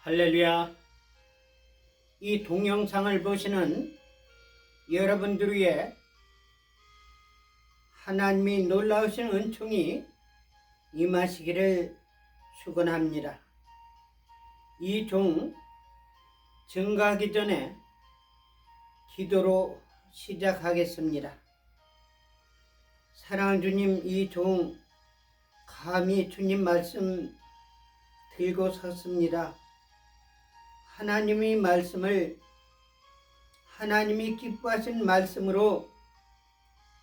할렐루야. 이 동영상을 보시는 여러분들 위해 하나님이 놀라우신 은총이 임하시기를 축원합니다. 이 종 증거하기 전에 기도로 시작하겠습니다. 사랑하는 주님, 이 종 감히 주님 말씀 들고 섰습니다. 하나님의 말씀을 하나님이 기뻐하신 말씀으로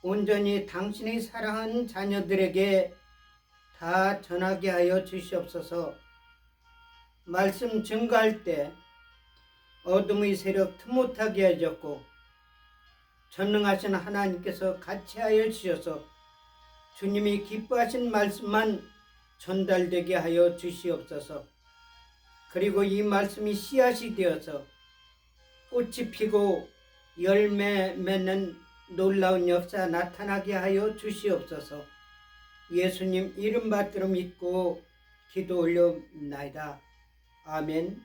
온전히 당신의 사랑하는 자녀들에게 다 전하게 하여 주시옵소서. 말씀 증거할 때 어둠의 세력 틈못하게 하셨고 전능하신 하나님께서 같이 하여 주셔서 주님이 기뻐하신 말씀만 전달되게 하여 주시옵소서. 그리고 이 말씀이 씨앗이 되어서 꽃이 피고 열매 맺는 놀라운 역사 나타나게 하여 주시옵소서. 예수님 이름 받들어 믿고 기도 올려옵나이다. 아멘.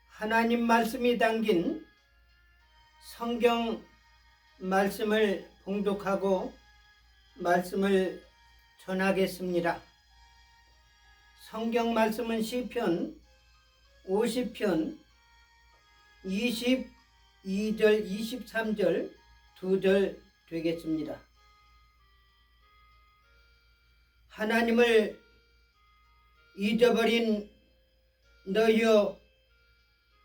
하나님 말씀이 담긴 성경 말씀을 봉독하고 말씀을 전하겠습니다. 성경 말씀은 시편 50편 22절 23절 2절 되겠습니다. 하나님을 잊어버린 너희여,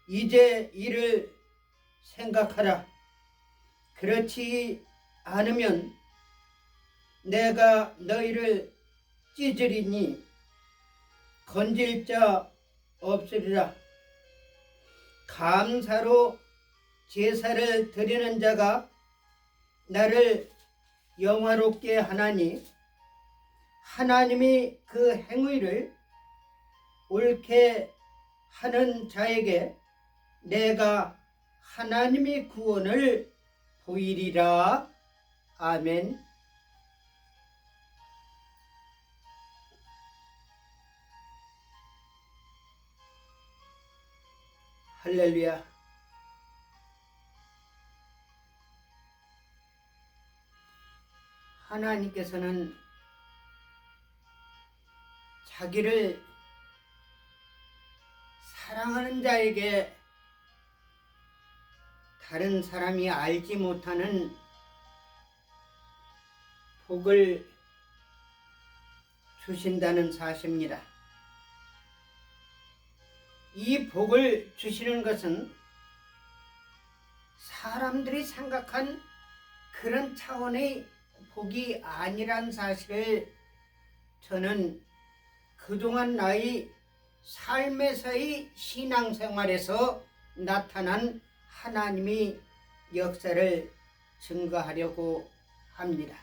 이제 이를 생각하라. 그렇지 않으면 내가 너희를 찢으리니 건질 자 없으리라. 감사로 제사를 드리는 자가 나를 영화롭게 하나니 하나님이 그 행위를 옳게 하는 자에게 내가 하나님의 구원을 보이리라. 아멘. 할렐루야. 하나님께서는 자기를 사랑하는 자에게 다른 사람이 알지 못하는 복을 주신다는 사실입니다. 이 복을 주시는 것은 사람들이 생각한 그런 차원의 복이 아니란 사실을 저는 그동안 나의 삶에서의 신앙생활에서 나타난 하나님의 역사를 증거하려고 합니다.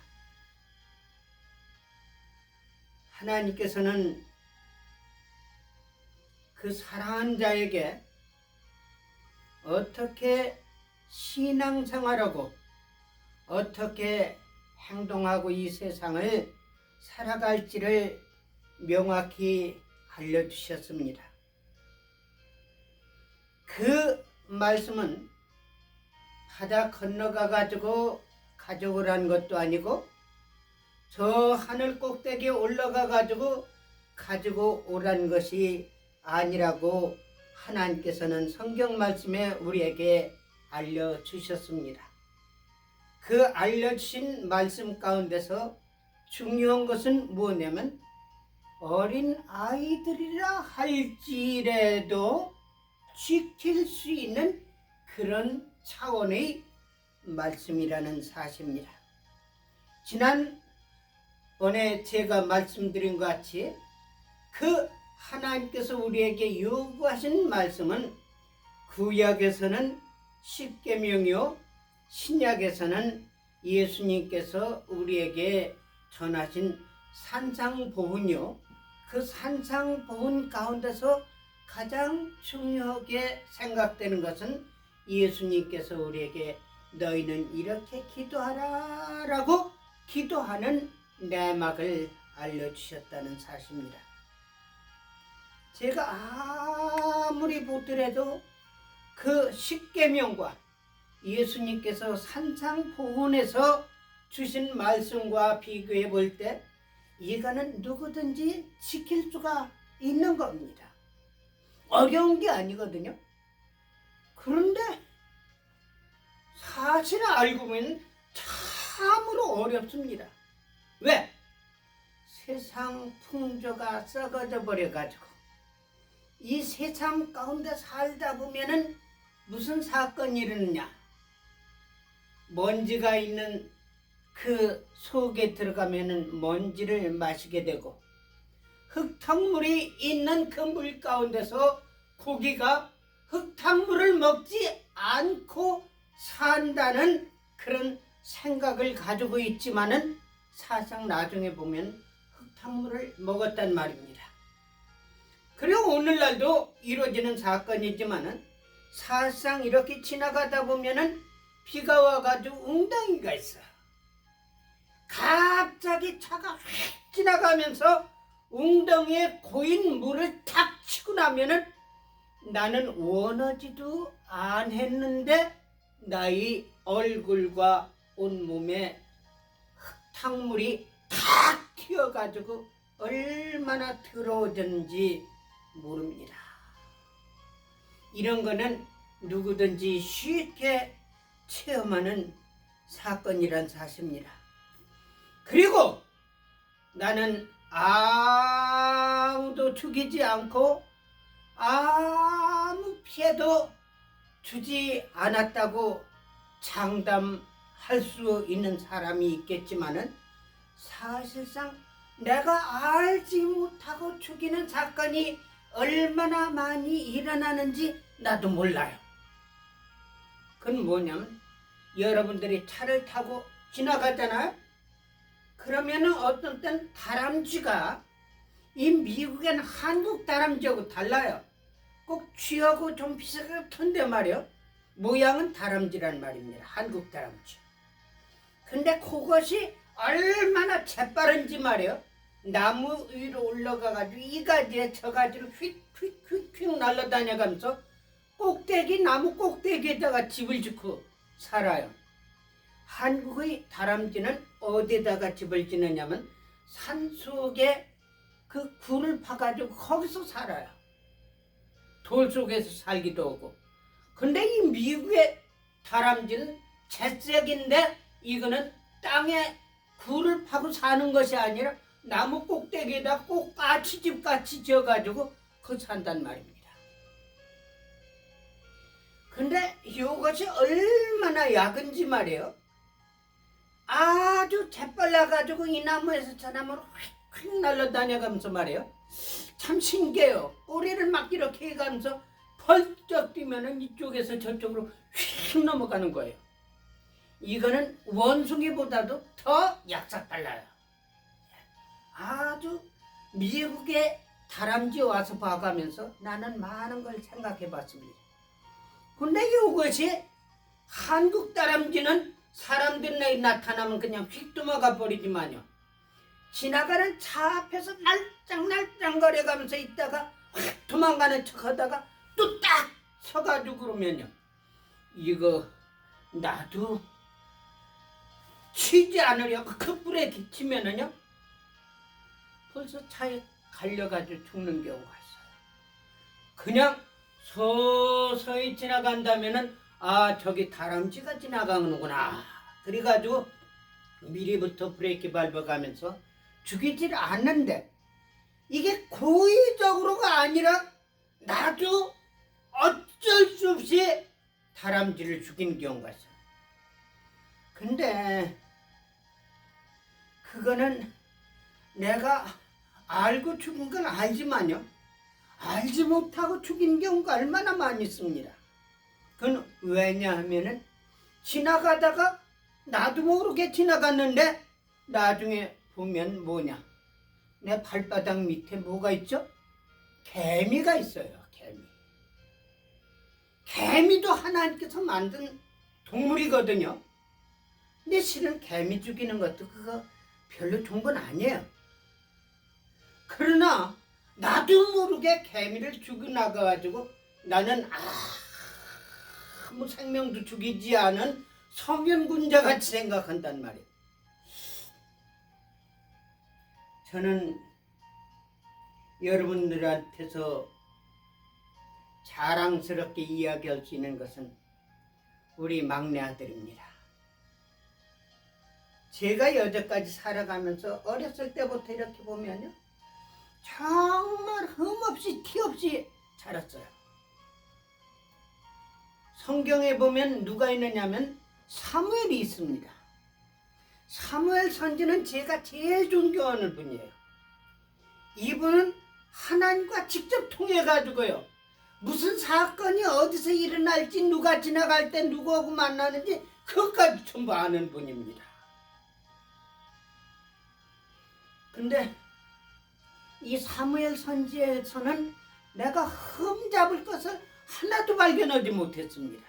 하나님께서는 그 사랑한 자에게 어떻게 신앙생활하고 어떻게 행동하고 이 세상을 살아갈지를 명확히 알려주셨습니다. 그 말씀은 바다 건너가 가져오라는 것도 아니고 저 하늘 꼭대기에 올라가 가지고 오라는 것이 아니라고 하나님께서는 성경 말씀에 우리에게 알려주셨습니다. 그 알려주신 말씀 가운데서 중요한 것은 뭐냐면 어린 아이들이라 할지라도 지킬 수 있는 그런 차원의 말씀이라는 사실입니다. 지난번에 제가 말씀드린 것 같이 그 하나님께서 우리에게 요구하신 말씀은 구약에서는 십계명이요 신약에서는 예수님께서 우리에게 전하신 산상보훈이요 그 산상보훈 가운데서 가장 중요하게 생각되는 것은 예수님께서 우리에게 너희는 이렇게 기도하라 라고 기도하는 내막을 알려주셨다는 사실입니다. 제가 아무리 보더라도 그 십계명과 예수님께서 산상보훈에서 주신 말씀과 비교해 볼 때 이거는 누구든지 지킬 수가 있는 겁니다. 어려운 게 아니거든요. 그런데 사실 알고 보면 참으로 어렵습니다. 왜? 세상 풍조가 썩어져 버려가지고 이 세상 가운데 살다 보면은 무슨 사건이 일어나냐? 먼지가 있는 그 속에 들어가면은 먼지를 마시게 되고, 흙탕물이 있는 그 물 가운데서 고기가 흙탕물을 먹지 않고 산다는 그런 생각을 가지고 있지만은 사실상 나중에 보면 흙탕물을 먹었단 말입니다. 그리고 오늘날도 이루어지는 사건이지만은 사실상 이렇게 지나가다 보면은 비가 와가지고 웅덩이가 있어. 갑자기 차가 휙 지나가면서 웅덩이에 고인 물을 탁 치고 나면은 나는 원하지도 않았는데 나의 얼굴과 온몸에 흙탕물이 탁 튀어가지고 얼마나 더러워졌는지 모릅니다. 이런 거는 누구든지 쉽게 체험하는 사건이란 사실입니다. 그리고 나는 아무도 죽이지 않고 아무 피해도 주지 않았다고 장담할 수 있는 사람이 있겠지만은 사실상 내가 알지 못하고 죽이는 사건이 얼마나 많이 일어나는지 나도 몰라요. 그건 뭐냐면 여러분들이 차를 타고 지나가잖아요. 그러면은 어떤 땐 다람쥐가 이 미국엔 한국 다람쥐하고 달라요. 꼭 쥐하고 좀 비슷한데 말이요. 모양은 다람쥐란 말입니다. 한국 다람쥐. 근데 그것이 얼마나 재빠른지 말이요. 나무 위로 올라가가지고 이 가지에 저 가지로 휙휙휙휙 날아다녀가면서 나무 꼭대기에다가 집을 짓고 살아요. 한국의 다람쥐는 어디다가 집을 짓느냐면 산속에 그 굴을 파가지고 거기서 살아요. 돌 속에서 살기도 하고. 근데 이 미국의 다람쥐는 채색인데 이거는 땅에 굴을 파고 사는 것이 아니라 나무 꼭대기에다 꼭 까치집 같이 지어가지고 그 산단 말입니다. 근데 이것이 얼마나 약은지 말이에요. 아주 재빨라가지고 이 나무에서 저 나무로 휙휙 날아다녀가면서 말이에요. 참 신기해요. 꼬리를 막 이렇게 해가면서 펄쩍 뛰면은 이쪽에서 저쪽으로 휙 넘어가는 거예요. 이거는 원숭이보다도 더 약삭달라요. 아주 미국의 다람쥐 와서 봐가면서 나는 많은 걸 생각해 봤습니다. 근데 이것이 한국 다람쥐는 사람들이 나타나면 그냥 휙 도망가 버리지만요. 지나가는 차 앞에서 날짱날짱 거려가면서 있다가 확 도망가는 척 하다가 또 딱 서가지고 그러면요. 이거 나도 치지 않으려고 그 불에 기치면은요. 벌써 차에 갈려가지고 죽는 경우가 있어요. 그냥 서서히 지나간다면은 아 저기 다람쥐가 지나가는구나. 그래가지고 미리부터 브레이크 밟아가면서 죽이질 않는데 이게 고의적으로가 아니라 나도 어쩔 수 없이 다람쥐를 죽이는 경우가 있어요. 근데 그거는 내가 알고 죽은 건 알지만요. 알지 못하고 죽인 경우가 얼마나 많이 있습니다. 그건 왜냐하면은 지나가다가 나도 모르게 지나갔는데 나중에 보면 뭐냐. 내 발바닥 밑에 뭐가 있죠? 개미가 있어요. 개미도 하나님께서 만든 동물이거든요. 근데 실은 개미 죽이는 것도 그거 별로 좋은 건 아니에요. 그러나 나도 모르게 개미를 죽여 나가가지고 나는 아무 생명도 죽이지 않은 성현군자같이 생각한단 말이에요. 저는 여러분들한테서 자랑스럽게 이야기할 수 있는 것은 우리 막내 아들입니다. 제가 여태까지 살아가면서 어렸을 때부터 이렇게 보면요, 정말 흠없이 티없이 자랐어요. 성경에 보면 누가 있느냐면 사무엘이 있습니다. 사무엘 선지는 제가 제일 존경하는 분이에요. 이분은 하나님과 직접 통해 가지고요, 무슨 사건이 어디서 일어날지, 누가 지나갈 때 누구하고 만나는지 그것까지 전부 아는 분입니다. 근데 이 사무엘 선지에서는 내가 흠잡을 것을 하나도 발견하지 못했습니다.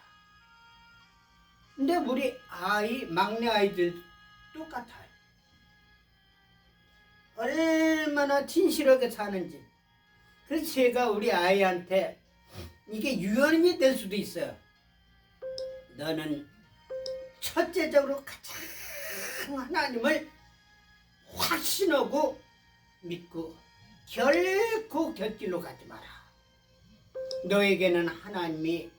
근데 우리 막내 아이들 똑같아요. 얼마나 진실하게 사는지. 그래서 제가 우리 아이한테 이게 유언이 될 수도 있어요. 너는 첫째적으로 가장 하나님을 확신하고 믿고 결코 곁길로 가지 마라. 너에게는 하나님이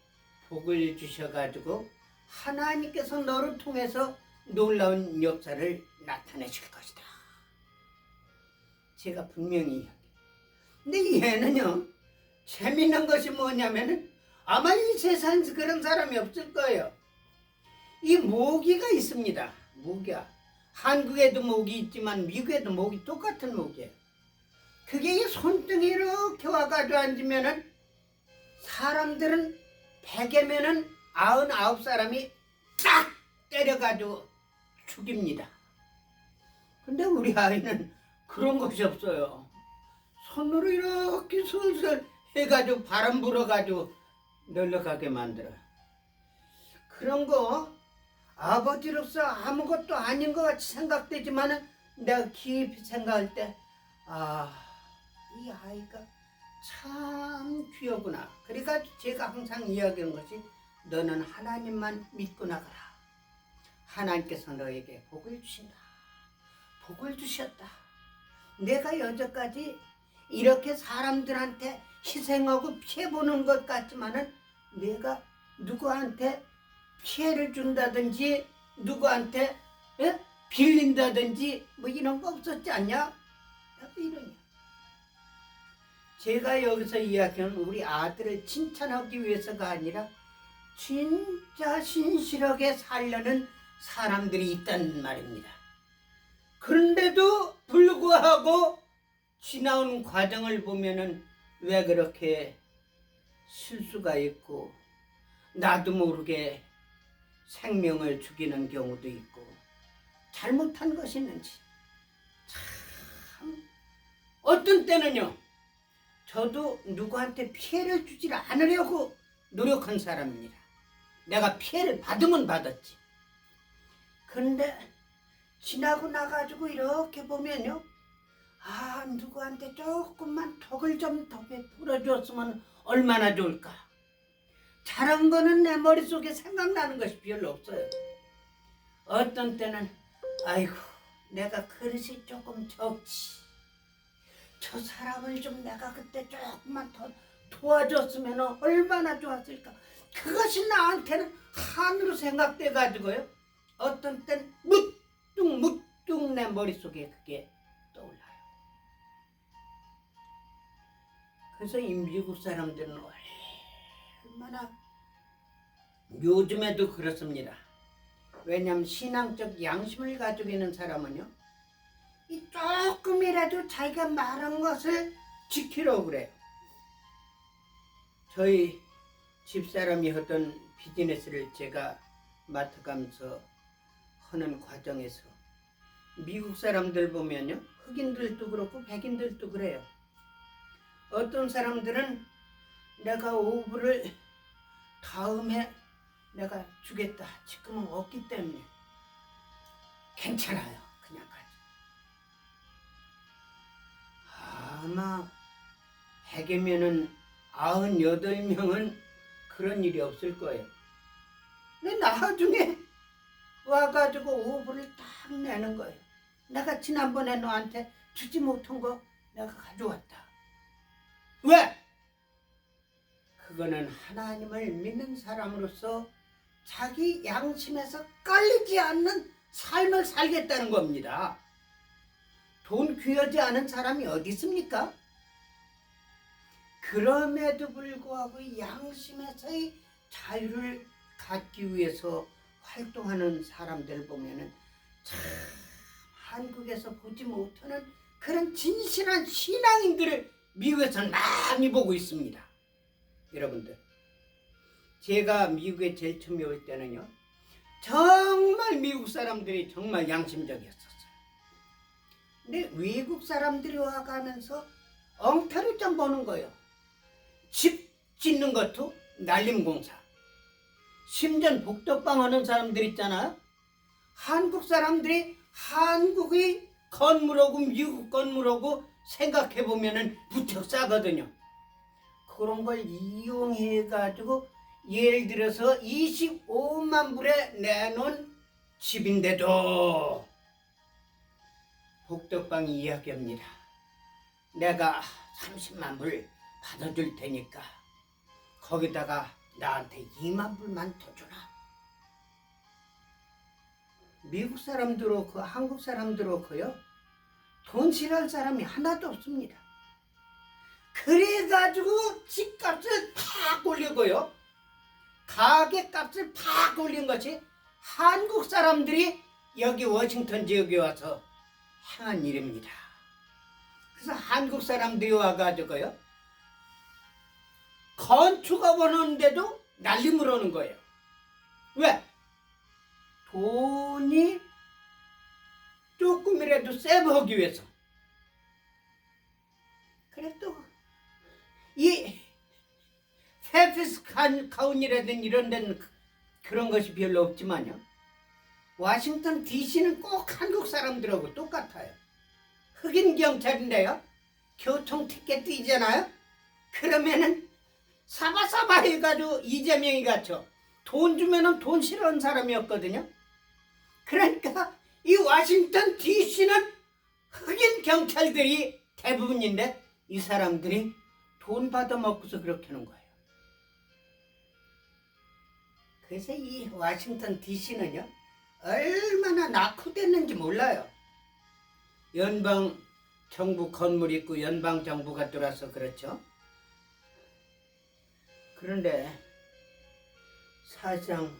복을 주셔가지고 하나님께서 너를 통해서 놀라운 역사를 나타내실 것이다. 제가 분명히 이야기해요. 근데 얘는요, 재밌는 것이 뭐냐면은 아마 이 세상에서 그런 사람이 없을 거예요. 이 모기가 있습니다. 모기야. 한국에도 모기 있지만 미국에도 모기 똑같은 모기예요. 그게 이 손등에 이렇게 와가지고 앉으면은 사람들은 100에면은 99사람이 딱 때려가지고 죽입니다. 근데 우리 아이는 그런 것이 없어요. 손으로 이렇게 슬슬 해가지고 바람 불어가지고 널려가게 만들어요. 그런 거 아버지로서 아무것도 아닌 것 같이 생각되지만 내가 깊이 생각할 때 이 아이가 참 귀하구나. 그러니까 제가 항상 이야기하는 것이 너는 하나님만 믿고 나가라. 하나님께서 너에게 복을 주신다. 복을 주셨다. 내가 여태까지 이렇게 사람들한테 희생하고 피해보는 것 같지만은 내가 누구한테 피해를 준다든지 누구한테 빌린다든지 뭐 이런 거 없었지 않냐? 이러냐. 제가 여기서 이야기하는 우리 아들을 칭찬하기 위해서가 아니라 진짜 신실하게 살려는 사람들이 있다는 말입니다. 그런데도 불구하고 지나온 과정을 보면은 왜 그렇게 실수가 있고 나도 모르게 생명을 죽이는 경우도 있고 잘못한 것이 있는지 참 어떤 때는요, 저도 누구한테 피해를 주지 않으려고 노력한 사람입니다. 내가 피해를 받으면 받았지. 그런데 지나고 나가지고 이렇게 보면요, 누구한테 조금만 덕을 좀 더 베풀어 줬으면 얼마나 좋을까. 잘한 거는 내 머릿속에 생각나는 것이 별로 없어요. 어떤 때는 아이고 내가 그릇이 조금 적지. 저 사람을 좀 내가 그때 조금만 더 도와줬으면 얼마나 좋았을까. 그것이 나한테는 한으로 생각돼 가지고요, 어떤 땐 무뚱 내 머릿속에 그게 떠올라요. 그래서 이 미국 사람들은 얼마나 요즘에도 그렇습니다. 왜냐하면 신앙적 양심을 가지고 있는 사람은요, 이 조금이라도 자기가 말한 것을 지키려고 그래요. 저희 집사람이 하던 비즈니스를 제가 맡아가면서 하는 과정에서 미국 사람들 보면요, 흑인들도 그렇고 백인들도 그래요. 어떤 사람들은 내가 오브를 다음에 내가 주겠다, 지금은 없기 때문에 괜찮아요, 그냥 가지. 아마 100이면은 98명은 그런 일이 없을 거예요. 근데 나중에 와가지고 오보를 딱 내는 거예요. 내가 지난번에 너한테 주지 못한 거 내가 가져왔다. 왜? 그거는 하나님을 믿는 사람으로서 자기 양심에서 깔리지 않는 삶을 살겠다는 겁니다. 돈 귀하지 않은 사람이 어디 있습니까? 그럼에도 불구하고 양심에서의 자유를 갖기 위해서 활동하는 사람들 보면은 참 한국에서 보지 못하는 그런 진실한 신앙인들을 미국에서 많이 보고 있습니다. 여러분들, 제가 미국에 제일 처음에 올 때는요, 정말 미국 사람들이 정말 양심적이었었어요. 근데 외국 사람들이 와가면서 엉터리 좀 보는 거예요. 집 짓는 것도 날림공사. 심지어 복덕방 하는 사람들 있잖아요. 한국 사람들이 한국의 건물하고 미국 건물하고 생각해보면은 무척 싸거든요. 그런 걸 이용해가지고 예를 들어서 25만 불에 내놓은 집인데도 복덕방이 이야기합니다. 내가 30만 불 받아줄 테니까 거기다가 나한테 2만 불만 더 주라. 미국 사람도 그렇고 한국 사람도 그렇고요, 돈 싫어할 사람이 하나도 없습니다. 그래가지고 집값을 팍 올리고요, 가게값을 팍 올린 것이 한국 사람들이 여기 워싱턴 지역에 와서 행한 일입니다. 그래서 한국 사람들이 와가지고요, 건축업 하는데도 날림을 하는 거예요. 왜? 돈이 조금이라도 세이브하기 위해서. 그래 또 이 페피스 카운티라든 이런 데는 그런 것이 별로 없지만요, 워싱턴 DC는 꼭 한국 사람들하고 똑같아요. 흑인 경찰인데요, 교통 티켓 띄잖아요. 그러면은 사바사바 해가지고 이재명이 갇혀. 돈 주면은 돈 싫어하는 사람이었거든요. 그러니까 이 워싱턴 DC는 흑인 경찰들이 대부분인데 이 사람들이 돈 받아먹고서 그렇게 하는 거예요. 그래서 이 워싱턴 DC는요, 얼마나 낙후됐는지 몰라요. 연방 정부 건물이 있고 연방 정부가 들어와서 그렇죠. 그런데 사실상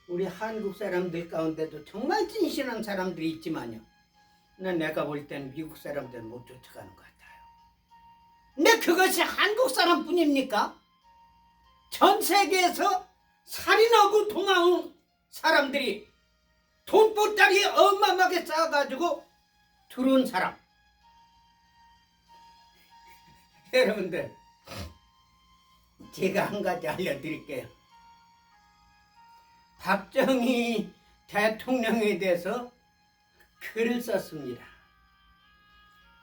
우리 한국 사람들 가운데도 정말 진실한 사람들이 있지만요, 내가 볼 때는 미국 사람들은 못 쫓아가는 것 같아요. 근데 그것이 한국 사람뿐입니까? 전 세계에서 살인하고 도망온 사람들이 돈보따리 어마어마하게 쌓아가지고 들어온 사람. 여러분들, 제가 한 가지 알려드릴게요. 박정희 대통령에 대해서 글을 썼습니다.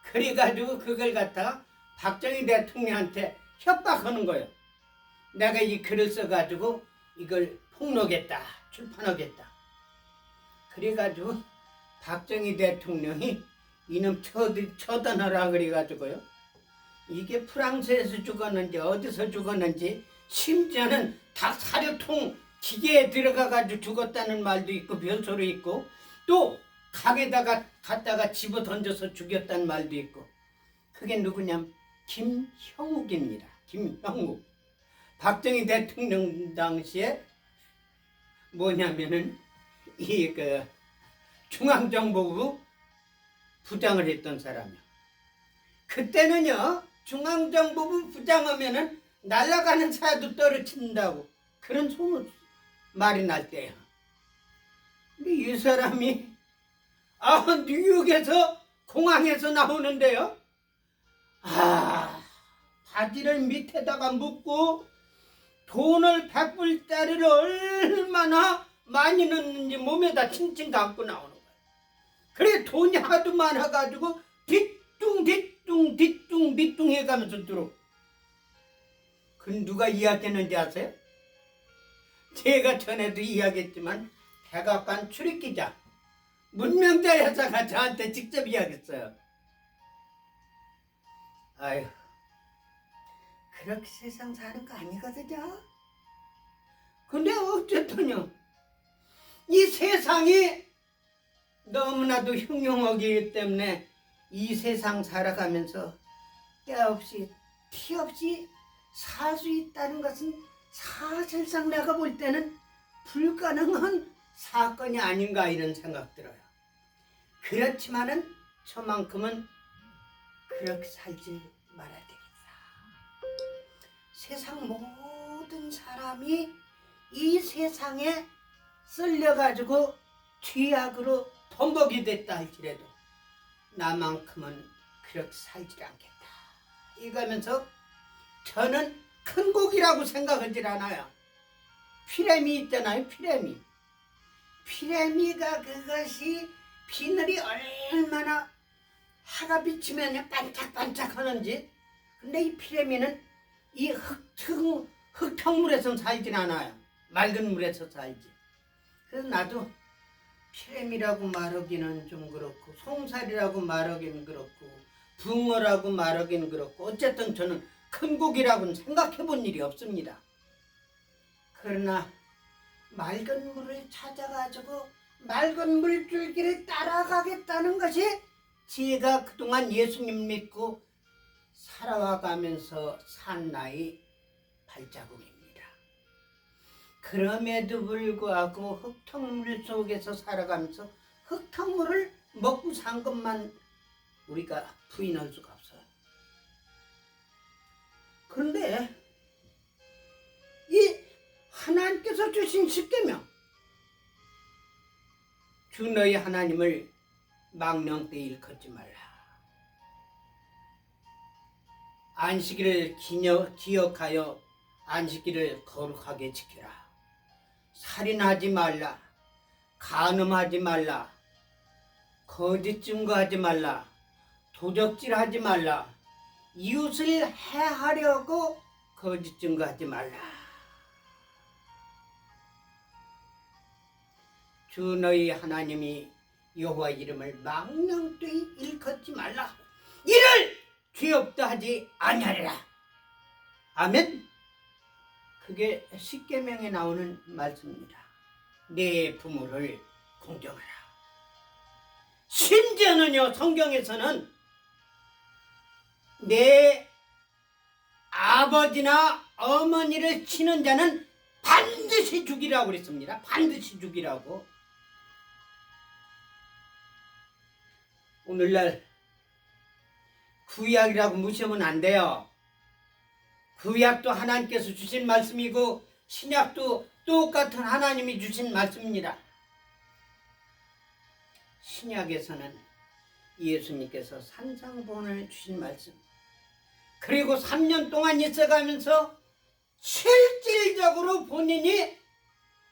그래가지고 그걸 갖다가 박정희 대통령한테 협박하는 거예요. 내가 이 글을 써가지고 이걸 폭로하겠다, 출판하겠다. 그래가지고 박정희 대통령이 이놈 처단하라 그래가지고요, 이게 프랑스에서 죽었는지 어디서 죽었는지, 심지어는 닭 사료통 기계에 들어가가지고 죽었다는 말도 있고 별소리 있고, 또 강에다가 갖다가 집어 던져서 죽였다는 말도 있고. 그게 누구냐면 김형욱입니다. 김형욱. 박정희 대통령 당시에 뭐냐면은 이 중앙정보부 부장을 했던 사람이요. 그때는요, 중앙정보부 부장하면은 날아가는 차도 떨어진다고 그런 소문 말이 날 때요. 근데 이 사람이 뉴욕에서 공항에서 나오는데요, 바지를 밑에다가 묶고 돈을 100불짜리를 얼마나 많이 넣는지 몸에다 칭칭 감고 나오는 거예요. 그래 돈이 하도 많아가지고 뒤뚱 해가면서 들어. 그 누가 이야기했는지 아세요? 제가 전에도 이야기했지만 백악관 출입기자 문명자 여사가 저한테 직접 이야기했어요. 아유, 그렇게 세상 사는 거 아니거든요. 근데 어쨌든요, 이 세상이 너무나도 흉흉하기 때문에 이 세상 살아가면서 때 없이 티 없이 살 수 있다는 것은 사실상 내가 볼 때는 불가능한 사건이 아닌가 이런 생각 들어요. 그렇지만은 저만큼은 그렇게 살지 말아야 되겠다. 세상 모든 사람이 이 세상에 쓸려가지고 죄악으로 범벅이 됐다 할지라도 나만큼은 그렇게 살지 않겠다. 이거면서 저는 큰 곡이라고 생각하지 않아요. 피레미 있잖아요. 피레미가 그것이 비늘이 얼마나 해가 비치면 반짝반짝 하는지. 근데 이 피레미는 이 흙탕물에서 살진 않아요. 맑은 물에서 살지. 그래서 나도 피레미라고 말하기는 좀 그렇고 송살이라고 말하기는 그렇고 붕어라고 말하기는 그렇고 어쨌든 저는 큰 고기라고는 생각해 본 일이 없습니다. 그러나 맑은 물을 찾아가지고 맑은 물줄기를 따라가겠다는 것이 제가 그동안 예수님 믿고 살아와가면서 산 나이 발자국입니다. 그럼에도 불구하고 흙탕물 속에서 살아가면서 흙탕물을 먹고 산 것만 우리가 부인할 수가 없어요. 그런데 이 하나님께서 주신 십계명, 주 너희 하나님을 망령 때 일컫지 말라, 안식일을 기억하여 안식일을 거룩하게 지켜라, 살인하지 말라, 간음하지 말라, 거짓 증거하지 말라, 도적질하지 말라, 이웃을 해하려고 거짓 증거하지 말라. 주 너희 하나님이 여호와 이름을 망령되이 일컫지 말라. 이를 죄 없다 하지 아니하리라. 아멘. 그게 십계명에 나오는 말씀입니다. 내 부모를 공경하라. 심지어는요, 성경에서는 내 아버지나 어머니를 치는 자는 반드시 죽이라고 그랬습니다. 반드시 죽이라고. 오늘날 구약이라고 무시하면 안 돼요. 구약도 하나님께서 주신 말씀이고 신약도 똑같은 하나님이 주신 말씀입니다. 신약에서는 예수님께서 산상본을 주신 말씀, 그리고 3년 동안 있어가면서 실질적으로 본인이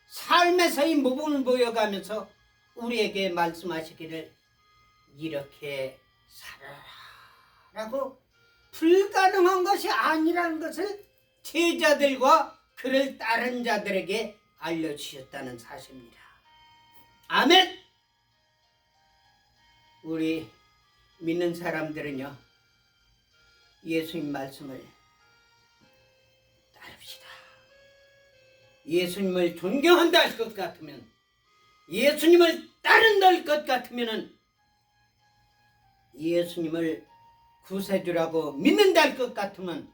삶에서의 모범을 보여가면서 우리에게 말씀하시기를 이렇게 살아라 라고 불가능한 것이 아니라는 것을 제자들과 그를 따른 자들에게 알려주셨다는 사실입니다. 아멘. 우리 믿는 사람들은요, 예수님 말씀을 따릅시다. 예수님을 존경한다 할 것 같으면, 예수님을 따른다 할 것 같으면 예수님을 구세주라고 믿는다 할 것 같으면,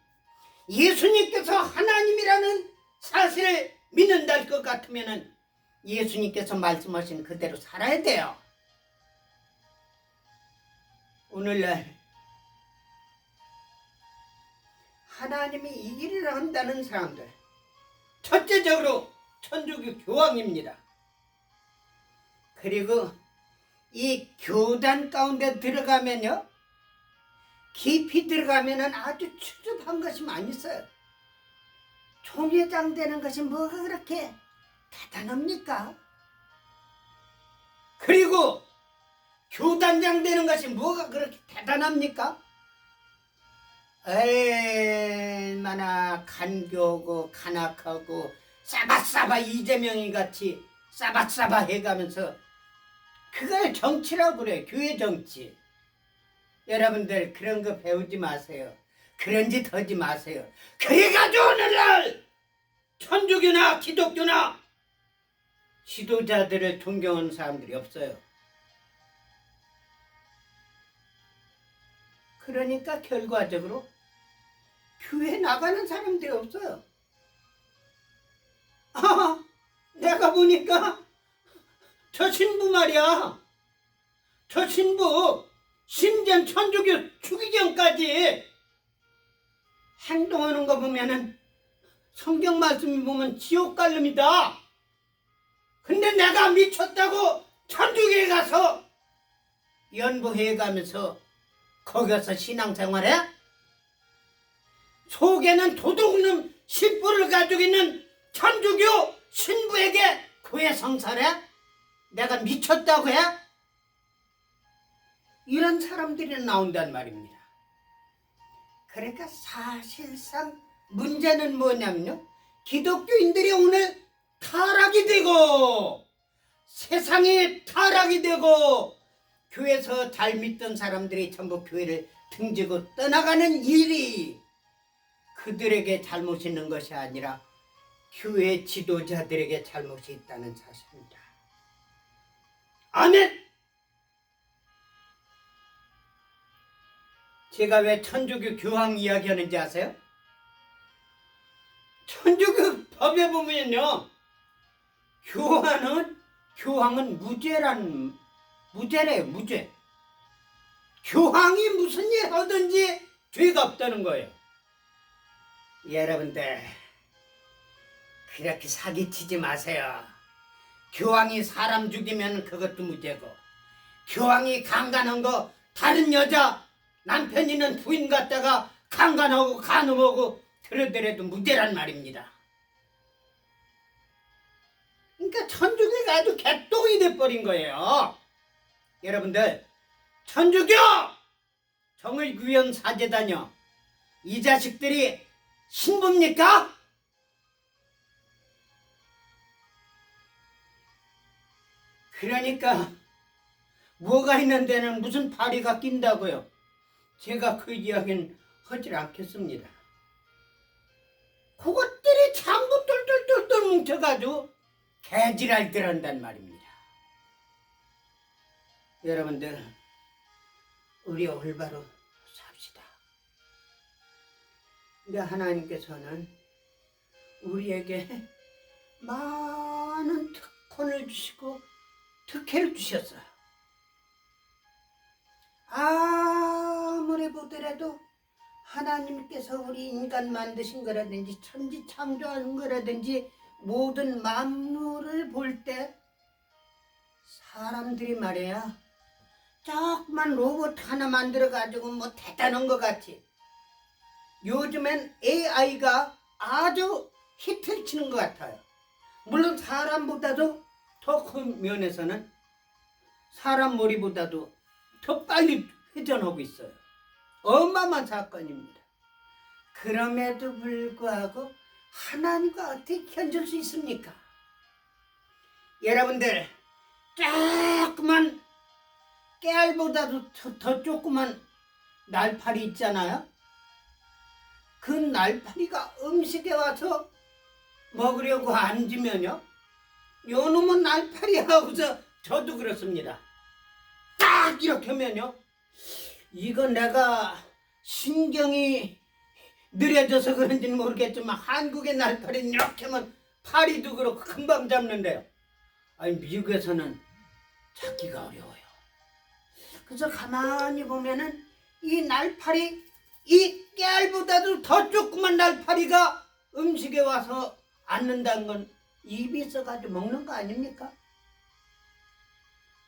예수님께서 하나님이라는 사실을 믿는다 할 것 같으면 예수님께서 말씀하신 그대로 살아야 돼요. 오늘날 하나님이 이 일을 한다는 사람들, 첫째적으로 천주교 교황입니다. 그리고 이 교단 가운데 들어가면요, 깊이 들어가면은 아주 추접한 것이 많이 있어요. 총회장 되는 것이 뭐가 그렇게 대단합니까? 그리고 교단장 되는 것이 뭐가 그렇게 대단합니까? 얼마나 간교고 간악하고 싸바싸바 이재명이 같이 싸바싸바 해가면서 그걸 정치라고 그래. 교회 정치. 여러분들 그런 거 배우지 마세요. 그런 짓 하지 마세요. 그래가지고 오늘날 천주교나 기독교나 지도자들을 존경하는 사람들이 없어요. 그러니까 결과적으로 교회 나가는 사람들이 없어요. 내가 보니까 저 신부 말이야. 저 신부 심지어 천주교 추기경까지 행동하는 거 보면은 성경 말씀이 보면 지옥 갈 놈이다. 근데 내가 미쳤다고 천주교에 가서 연보회 가면서 거기서 신앙생활해? 속에는 도둑놈 신부를 가지고 있는 천주교 신부에게 교회 성사래? 내가 미쳤다고 해? 이런 사람들이 나온단 말입니다. 그러니까 사실상 문제는 뭐냐면요, 기독교인들이 오늘 타락이 되고 세상에 타락이 되고 교회에서 잘 믿던 사람들이 전부 교회를 등지고 떠나가는 일이 그들에게 잘못이 있는 것이 아니라 교회 지도자들에게 잘못이 있다는 사실입니다. 아멘! 제가 왜 천주교 교황 이야기하는지 아세요? 천주교 법에 보면요, 교황은 무죄래요. 무죄. 교황이 무슨 일 하든지 죄가 없다는 거예요. 여러분들 그렇게 사기치지 마세요. 교황이 사람 죽이면 그것도 무죄고, 교황이 강간한 거 다른 여자 남편 있는 부인 갖다가 강간하고 간음하고 그러더라도 무죄란 말입니다. 그러니까 천주교가 아주 개똥이 돼버린 거예요. 여러분들, 천주교 정의구현 사제단요, 이 자식들이 신부입니까? 그러니까 뭐가 있는 데는 무슨 파리가 낀다고요. 제가 그 이야기는 하질 않겠습니다. 그것들이 전부 똘똘똘똘 뭉쳐가지고 개지랄들 한단 말입니다. 여러분들, 우리 올바로 삽시다. 근데 하나님께서는 우리에게 많은 특권을 주시고 특혜를 주셨어요. 아무리 보더라도 하나님께서 우리 인간 만드신 거라든지 천지 창조한 거라든지 모든 만물을 볼 때 사람들이 말이야, 조그만 로봇 하나 만들어가지고 뭐 대단한 것 같이, 요즘엔 AI가 아주 히트를 치는 것 같아요. 물론 사람보다도 더 큰 면에서는 사람 머리보다도 더 빨리 회전하고 있어요. 어마어마한 사건입니다. 그럼에도 불구하고 하나님과 어떻게 견줄 수 있습니까? 여러분들, 조그만 깨알보다도 더 조그만 날파리 있잖아요. 그 날파리가 음식에 와서 먹으려고 앉으면요, 요 놈은 날파리 하고서 저도 그렇습니다. 딱 이렇게 하면요, 이거 내가 신경이 느려져서 그런지는 모르겠지만 한국의 날파리는 이렇게 하면 파리도 그렇고 금방 잡는데요, 아니 미국에서는 찾기가 어려워요. 그래서 가만히 보면은 이 날파리, 이 깨알보다도 더 조그만 날파리가 음식에 와서 앉는다는 건 입이 있어가지고 먹는 거 아닙니까?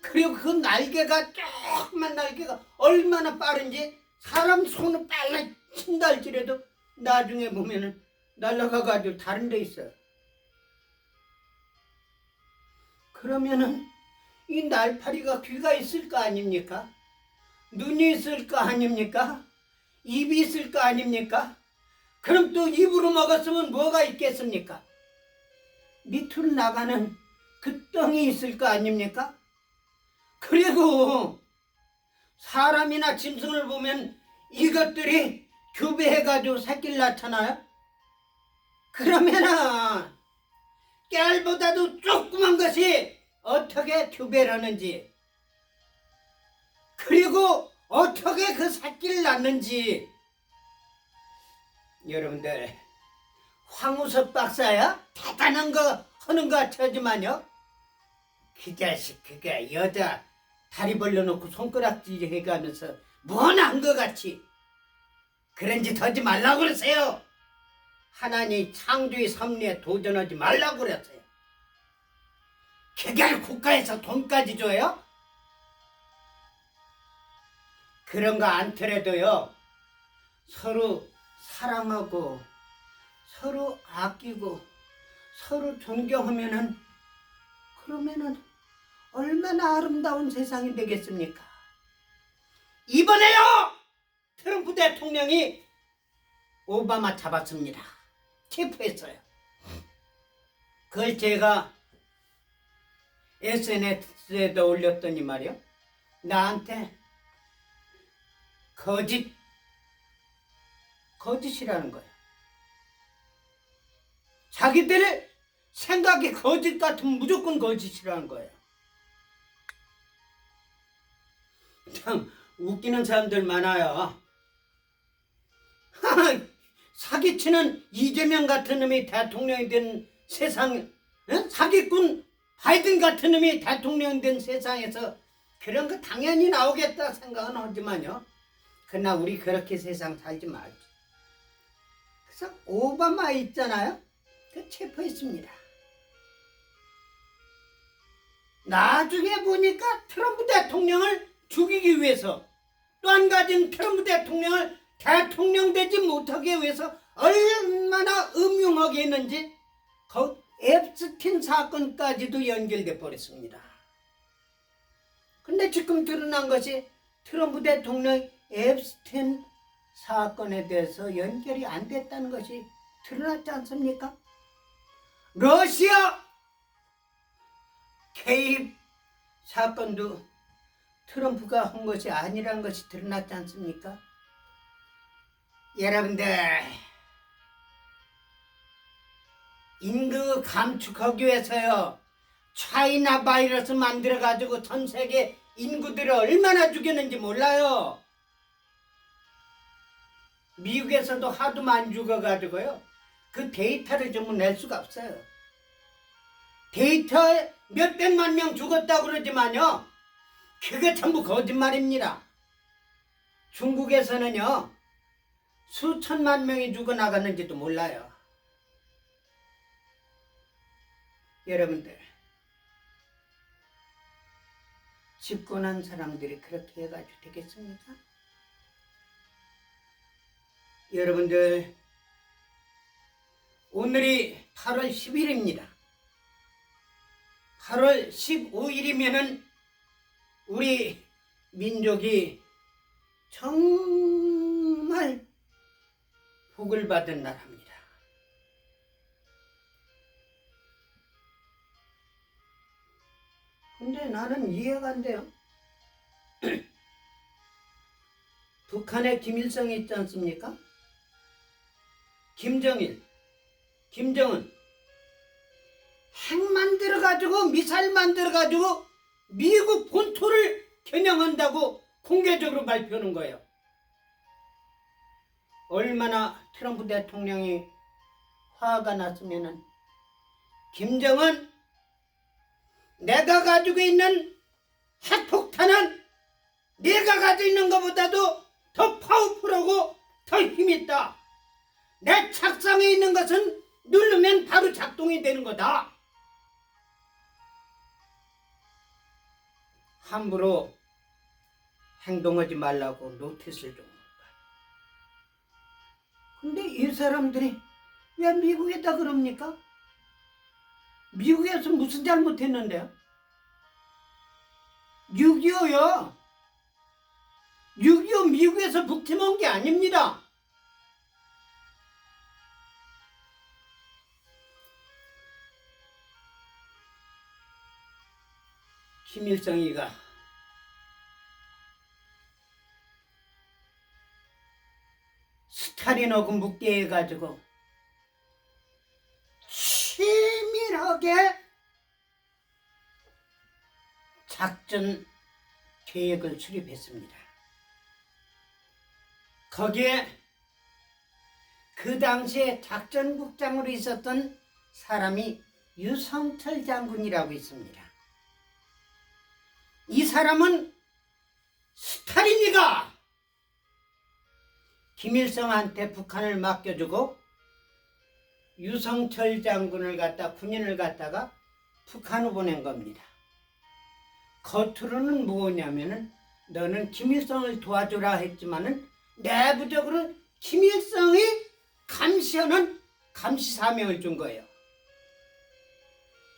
그리고 그 날개가, 조그만 날개가 얼마나 빠른지 사람 손을 빨리 친다 할지라도 나중에 보면은 날아가가지고 다른 데 있어요. 그러면은 이 날파리가 귀가 있을 거 아닙니까? 눈이 있을 거 아닙니까? 입이 있을 거 아닙니까? 그럼 또 입으로 먹었으면 뭐가 있겠습니까? 밑으로 나가는 그 똥이 있을 거 아닙니까? 그리고 사람이나 짐승을 보면 이것들이 교배해가지고 새끼를 낳잖아요. 그러면은 깨알보다도 조그만 것이 어떻게 교배를 하는지, 그리고 어떻게 그 새끼를 낳는지. 여러분들, 황우석 박사야 대단한 거 하는 것 같지만요, 그 자식 그게 여자 다리 벌려놓고 손가락질 해가면서 뭐나 것 같이 그런 짓 하지 말라고 그러세요. 하나님 창조의 섭리에 도전하지 말라고 그랬어요. 그걸 국가에서 돈까지 줘요? 그런 거 않더라도요, 서로 사랑하고 서로 아끼고 서로 존경하면은, 그러면은 얼마나 아름다운 세상이 되겠습니까? 이번에요, 트럼프 대통령이 오바마 잡았습니다. 체포했어요. 그걸 제가 SNS에도 올렸더니 말이요, 나한테 거짓이라는 거예요. 자기들 생각이 거짓 같으면 무조건 거짓이라는 거예요. 참 웃기는 사람들 많아요. 사기치는 이재명 같은 놈이 대통령이 된 세상, 사기꾼 바이든 같은 놈이 대통령이 된 세상에서 그런 거 당연히 나오겠다 생각은 하지만요, 그러나 우리 그렇게 세상 살지 말지. 그래서 오바마 있잖아요, 그 체포했습니다. 나중에 보니까 트럼프 대통령을 죽이기 위해서, 또 한 가지는 트럼프 대통령을 대통령 되지 못하게 위해서 얼마나 음흉하게 했는지, 그 앱스틴 사건까지도 연결돼 버렸습니다. 근데 지금 드러난 것이 트럼프 대통령 앱스틴 사건에 대해서 연결이 안 됐다는 것이 드러났지 않습니까? 러시아 개입 사건도 트럼프가 한 것이 아니라는 것이 드러났지 않습니까? 여러분들, 인구 감축하기 위해서요, 차이나 바이러스 만들어가지고 전 세계 인구들을 얼마나 죽였는지 몰라요. 미국에서도 하도 많이 죽어가지고요, 그 데이터를 전부 낼 수가 없어요. 데이터에 몇백만 명 죽었다고 그러지만요, 그게 전부 거짓말입니다. 중국에서는요, 수천만 명이 죽어나갔는지도 몰라요. 여러분들, 집권한 사람들이 그렇게 해가지고 되겠습니까? 여러분들, 오늘이 8월 10일입니다. 8월 15일이면은 우리 민족이 정말 복을 받은 나라입니다. 근데 나는 이해가 안 돼요. 북한에 김일성이 있지 않습니까? 김정일, 김정은 핵 만들어가지고 미사일 만들어가지고 미국 본토를 겨냥한다고 공개적으로 발표하는 거예요. 얼마나 트럼프 대통령이 화가 났으면은, 김정은 내가 가지고 있는 핵폭탄은 네가 가지고 있는 것보다도 더 파워풀하고 더 힘있다. 내 책상에 있는 것은 누르면 바로 작동이 되는 거다. 함부로 행동하지 말라고 노티스를 준 거야. 근데 이 사람들이 왜 미국에다 그럽니까? 미국에서 무슨 잘못했는데요? 6.25요. 6.25 미국에서 북침한 게 아닙니다. 김일성이가 스탈린하고 묵게 해가지고 치밀하게 작전 계획을 수립했습니다. 거기에 그 당시에 작전국장으로 있었던 사람이 유성철 장군이라고 있습니다. 이 사람은 스탈린이가 김일성한테 북한을 맡겨주고 유성철 장군을 갖다 군인을 갖다가 북한으로 보낸 겁니다. 겉으로는 뭐냐면은 너는 김일성을 도와주라 했지만은 내부적으로 김일성이 감시하는 감시 사명을 준 거예요.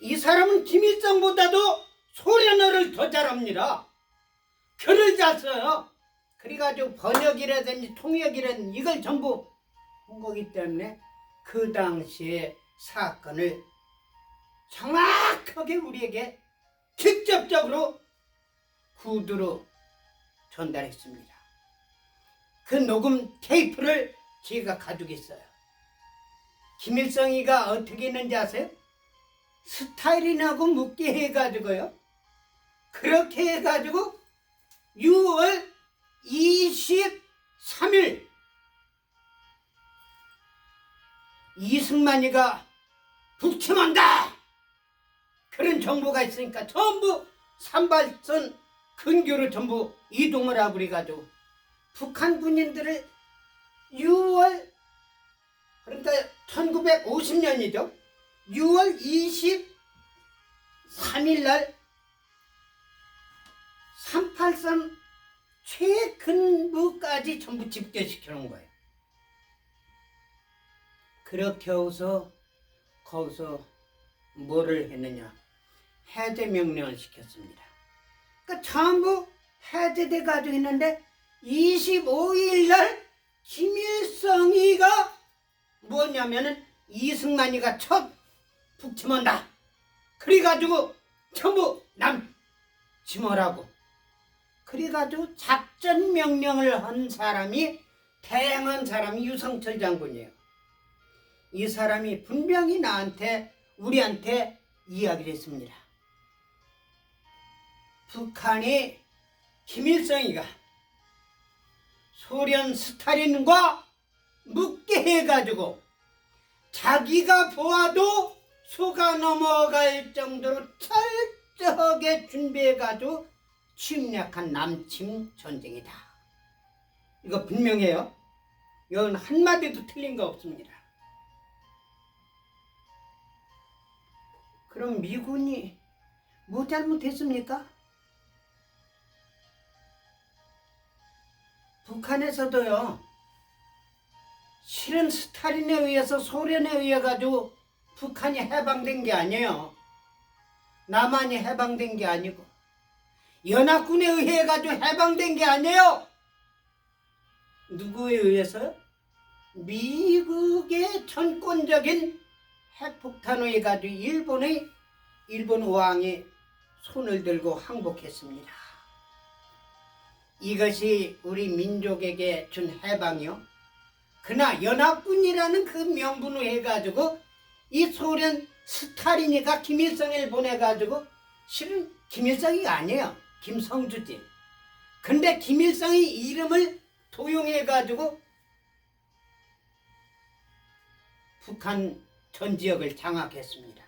이 사람은 김일성보다도 소련어를 더 잘합니다. 글을 잘 써요. 그래가지고 번역이라든지 통역이라든지 이걸 전부 한 거기 때문에 그 당시에 사건을 정확하게 우리에게 직접적으로 구두로 전달했습니다. 그 녹음 테이프를 제가 가지고 있어요. 김일성이가 어떻게 했는지 아세요? 스탈린하고 묵게 해가지고요. 그렇게 해가지고 6월 23일 이승만이가 북침한다! 그런 정보가 있으니까 전부 산발선 근교로 전부 이동을 하고 그래가지고 북한 군인들을 6월 그러니까 1950년이죠. 6월 23일 날 38선 최근부까지 전부 집결시켜 놓은 거예요. 그렇게 해서 거기서 뭐를 했느냐, 해제 명령을 시켰습니다. 그러니까 전부 해제돼 가지고 있는데 25일 날 김일성이가 뭐냐면은 이승만이가 첫 북침한다. 그래가지고 전부 남침하라고. 그래가지고 작전 명령을 한 사람이 대항한 사람이 유성철 장군이에요. 이 사람이 분명히 우리한테 이야기를 했습니다. 북한이 김일성이가 소련 스탈린과 묵게 해가지고 자기가 보아도 속아 넘어갈 정도로 철저하게 준비해가지고 침략한 남침 전쟁이다. 이거 분명해요. 이건 한마디도 틀린 거 없습니다. 그럼 미군이 뭐 잘못했습니까? 북한에서도요, 실은 스탈린에 의해서 소련에 의해 가지고 북한이 해방된 게 아니에요. 남한이 해방된 게 아니고 연합군에 의해 가지고 해방된 게 아니에요. 누구에 의해서요? 미국의 전권적인 핵폭탄에 의해 가지고 일본 왕이 손을 들고 항복했습니다. 이것이 우리 민족에게 준 해방이요. 그러나 연합군이라는 그 명분을 해가지고 이 소련 스탈린이가 김일성을 보내가지고 실은 김일성이 아니에요. 김성주지. 근데 김일성이 이름을 도용해가지고 북한 전 지역을 장악했습니다.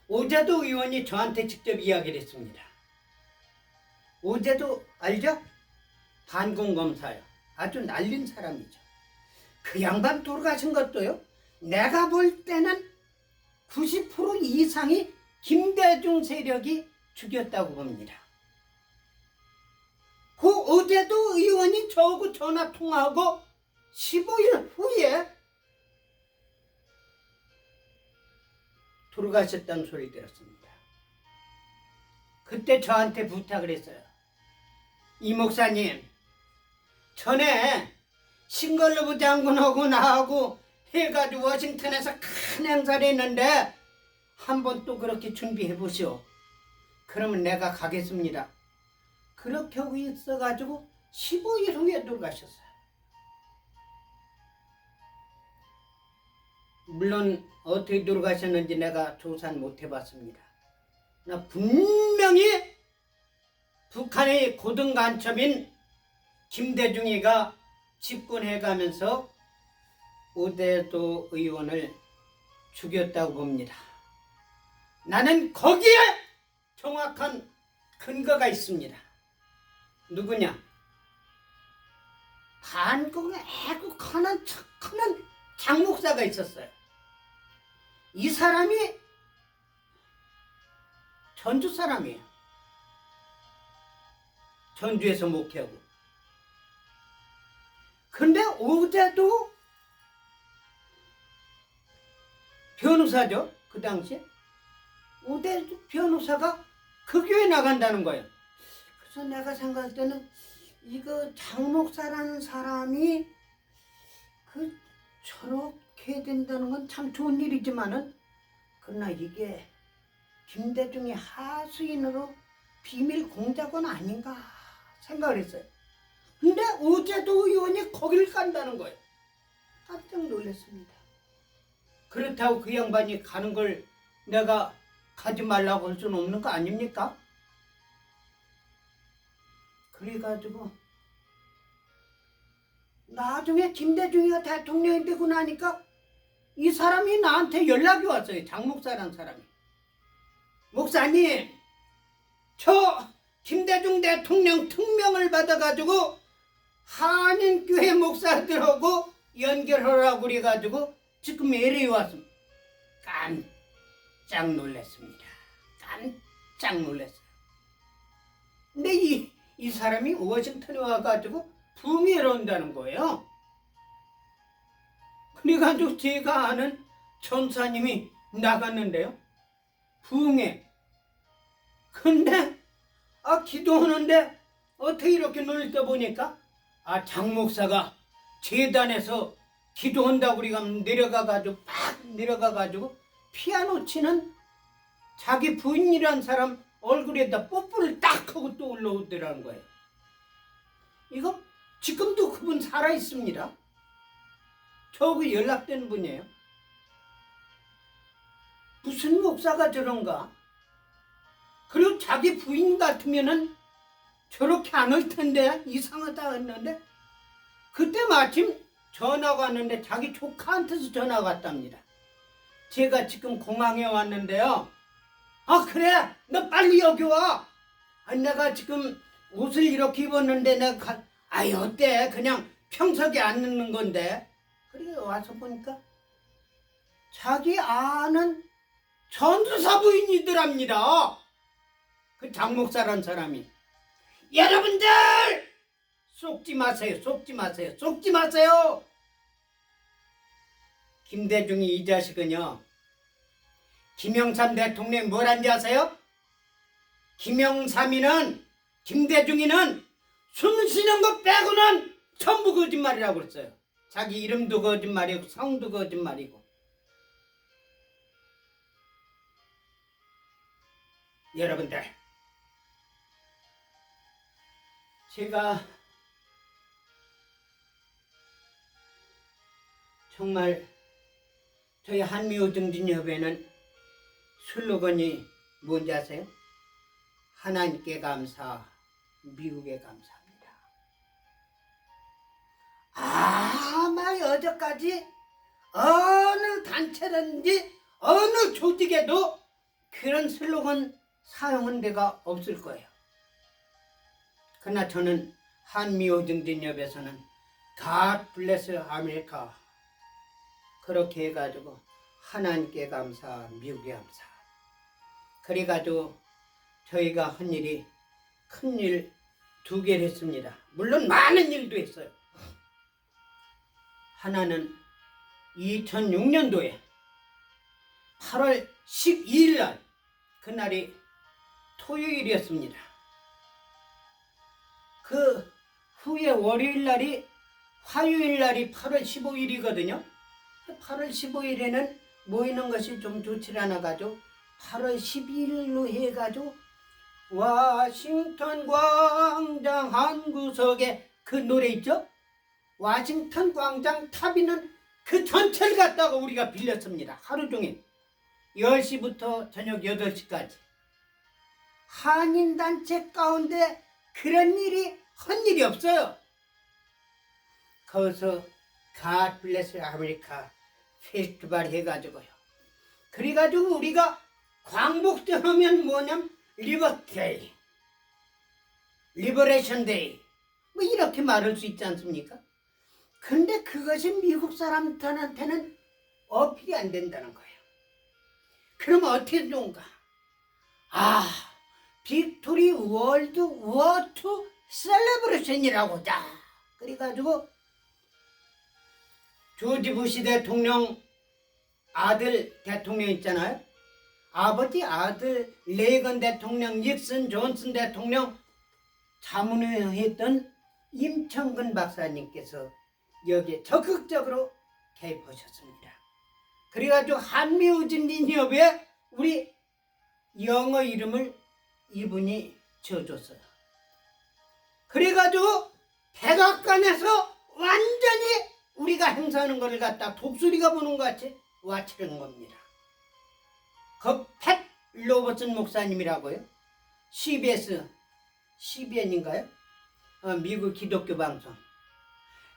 오제도 의원이 저한테 직접 이야기를 했습니다. 오제도 알죠? 반공검사요. 아주 날린 사람이죠. 그 양반 돌아가신 것도요, 내가 볼 때는 90% 이상이 김대중 세력이 죽였다고 봅니다. 그 어제도 의원이 저하고 전화 통화하고 15일 후에 돌아가셨다는 소리 들었습니다. 그때 저한테 부탁을 했어요. 이 목사님, 전에 싱글러브 장군하고 나하고 해가지고 워싱턴에서 큰 행사를 했는데 한번 또 그렇게 준비해 보시오. 그러면 내가 가겠습니다. 그렇게 하고 있어가지고 15일 후에 돌아가셨어요. 물론 어떻게 돌아가셨는지 내가 조사는 못 해봤습니다. 나 분명히 북한의 고등간첩인 김대중이가 집권해가면서 오대도 의원을 죽였다고 봅니다. 나는 거기에 정확한 근거가 있습니다. 누구냐? 한국에 애국하는 착하는 장목사가 있었어요. 이 사람이 전주 사람이에요. 전주에서 목회하고. 근데 오대도 변호사죠. 그 당시에. 오대도 변호사가 그 교회 나간다는 거예요. 그래서 내가 생각할 때는 이거 장목사라는 사람이 저렇게 된다는 건 참 좋은 일이지만은 그러나 이게 김대중의 하수인으로 비밀 공작원 아닌가 생각을 했어요. 근데 오대도 의원이 거길 간다는 거예요. 깜짝 놀랐습니다. 그렇다고 그 양반이 가는 걸 내가 가지 말라고 할 수는 없는 거 아닙니까? 그래가지고 나중에 김대중이가 대통령이 되고 나니까 이 사람이 나한테 연락이 왔어요. 장목사라는 사람이. 목사님, 저 김대중 대통령 특명을 받아가지고 한인교회 목사들하고 연결하라고 그래가지고 지금 LA 왔습니다. 깜짝 놀랐습니다. 깜짝 놀랐어요. 근데 이 사람이 워싱턴에 와가지고 부흥회를 온다는 거예요. 그래가지고 제가 아는 전사님이 나갔는데요. 부흥회. 근데 기도하는데 어떻게 이렇게 놀다 보니까 장목사가 재단에서 기도한다고 우리가 내려가가지고 막 내려가가지고 피아노 치는 자기 부인이란 사람 얼굴에다 뽀뽀를 딱 하고 또 올라오더라는 거예요. 이거 지금도 그분 살아있습니다. 저하고 연락된 분이에요. 무슨 목사가 저런가? 그리고 자기 부인 같으면은 저렇게 안 할 텐데 이상하다 했는데 그때 마침 전화가 왔는데 자기 조카한테서 전화가 왔답니다. 제가 지금 공항에 왔는데요. 그래, 너 빨리 여기 와. 내가 지금 옷을 이렇게 입었는데 내가 어때? 그냥 평석에 앉는 건데. 그래 와서 보니까 자기 아는 전도사 부인이더랍니다. 그 장목사란 사람이. 여러분들 속지 마세요. 속지 마세요. 속지 마세요. 김대중이 이 자식은요. 김영삼 대통령이 뭘 한지 아세요? 김영삼이는 김대중이는 숨 쉬는 것 빼고는 전부 거짓말이라고 그랬어요. 자기 이름도 거짓말이고 성도 거짓말이고. 여러분들, 제가 정말 저희 한미오증진협회는 슬로건이 뭔지 아세요? 하나님께 감사, 미국에 감사합니다. 아마 여태까지 어느 단체든지 어느 조직에도 그런 슬로건 사용한 데가 없을 거예요. 그러나 저는 한미오증진협에서는 God bless America 그렇게 해가지고 하나님께 감사, 미국에 감사. 그래가지고 저희가 한 일이 큰 일 2개를 했습니다. 물론 많은 일도 했어요. 하나는 2006년도에 8월 12일 날 그날이 토요일이었습니다. 그 후에 월요일 날이 화요일 날이 8월 15일이거든요. 8월 15일에는 모이는 것이 좀 좋지 않아 가지고 8월 12일로 해 가지고 워싱턴 광장 한 구석에 그 노래 있죠? 워싱턴 광장 탑이는 그 전체를 갖다가 우리가 빌렸습니다. 하루 종일 10시부터 저녁 8시까지. 한인단체 가운데 그런 일이 헛일이 없어요. 거기서 God Bless America 페스티벌 해가지고요. 그래가지고 우리가 광복절 하면 뭐냐면 리버데이, 리버레이션 데이 뭐 이렇게 말할 수 있지 않습니까? 근데 그것이 미국 사람들한테는 어필이 안 된다는 거예요. 그러면 어떻게 좋은가? 빅토리 월드 워투 셀레브레이션이라고자. 그래가지고 조지 부시 대통령 아들 대통령 있잖아요. 아버지 아들 레이건 대통령, 닉슨, 존슨 대통령 자문했던 임창근 박사님께서 여기에 적극적으로 개입하셨습니다. 그래가지고 한미우진린협에 우리 영어 이름을 이분이 지어줬어요. 그래가지고 백악관에서 완전히 우리가 행사하는 것을 갖다 독수리가 보는 것 같이 와치는 겁니다. 그 팻 로버슨 목사님이라고요. CBN인가요? 미국 기독교 방송.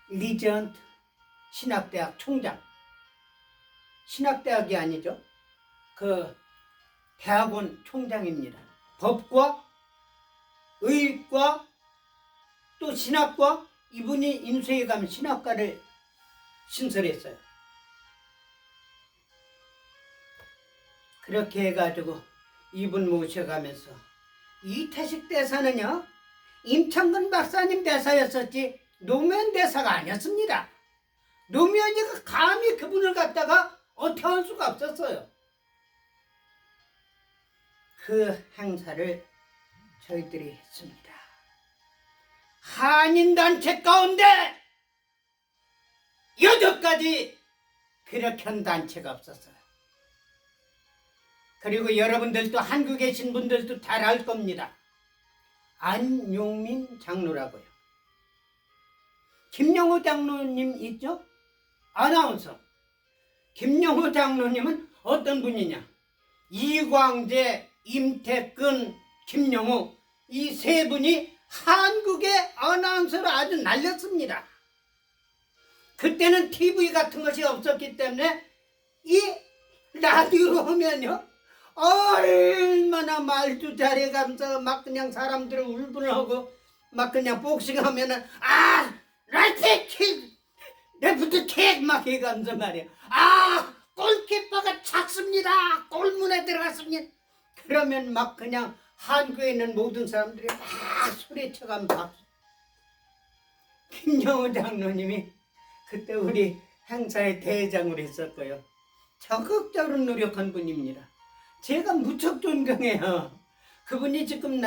리전트 신학대학 총장. 신학대학이 아니죠. 그 대학원 총장입니다. 법과 의과 또 신학과, 이분이 인수에 가면 신학과를 신설했어요. 그렇게 해가지고 이분 모셔가면서 이태식 대사는요 임창근 박사님 대사였었지 노무현 대사가 아니었습니다. 노무현이가 감히 그분을 갖다가 어떻게 할 수가 없었어요. 그 행사를 저희들이 했습니다. 한인단체 가운데 여태까지 그렇게 한 단체가 없었어요. 그리고 여러분들도 한국에 계신 분들도 잘 알 겁니다. 안용민 장로라고요. 김영호 장로님 있죠? 아나운서. 김영호 장로님은 어떤 분이냐? 이광재, 임태근, 김영호 이 세 분이 한국의 아나운서를 아주 날렸습니다. 그때는 TV 같은 것이 없었기 때문에 이 라디오로 하면요 얼마나 말도 잘해가면서 막 그냥 사람들을 울분하고 막 그냥 복싱하면은 라이트 킥 레프트 킥막 해가면서 말이야 골키퍼가 찼습니다. 골문에 들어갔습니다. 그러면 막 그냥 한국에 있는 모든 사람들이 막 소리쳐가면서 박수. 김영호 장로님이 그때 우리 행사의 대장으로 있었고요. 적극적으로 노력한 분입니다. 제가 무척 존경해요. 그분이 지금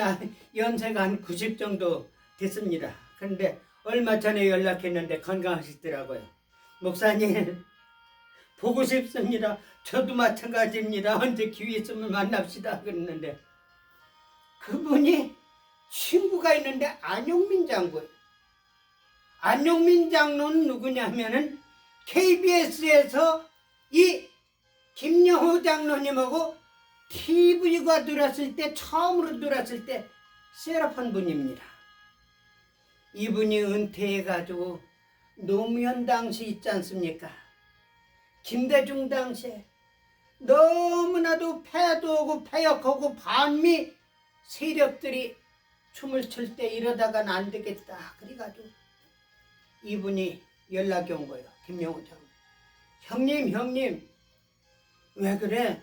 연세가 한 90 정도 됐습니다. 그런데 얼마 전에 연락했는데 건강하시더라고요. 목사님 보고 싶습니다. 저도 마찬가지입니다. 언제 기회 있으면 만납시다 그랬는데 그분이 친구가 있는데 안용민 장군. 안용민 장로는 누구냐면은 KBS에서 이 김영호 장로님하고 TV가 들어왔을 때 처음으로 들어왔을 때 세라판 분입니다. 이분이 은퇴해가지고 노무현 당시 있지 않습니까? 김대중 당시에 너무나도 패도하고 패역하고 반미 세력들이 춤을 출 때 이러다가는 안 되겠다. 그래가지고 이분이 연락이 온 거예요. 김영호 장로. 형님 왜 그래?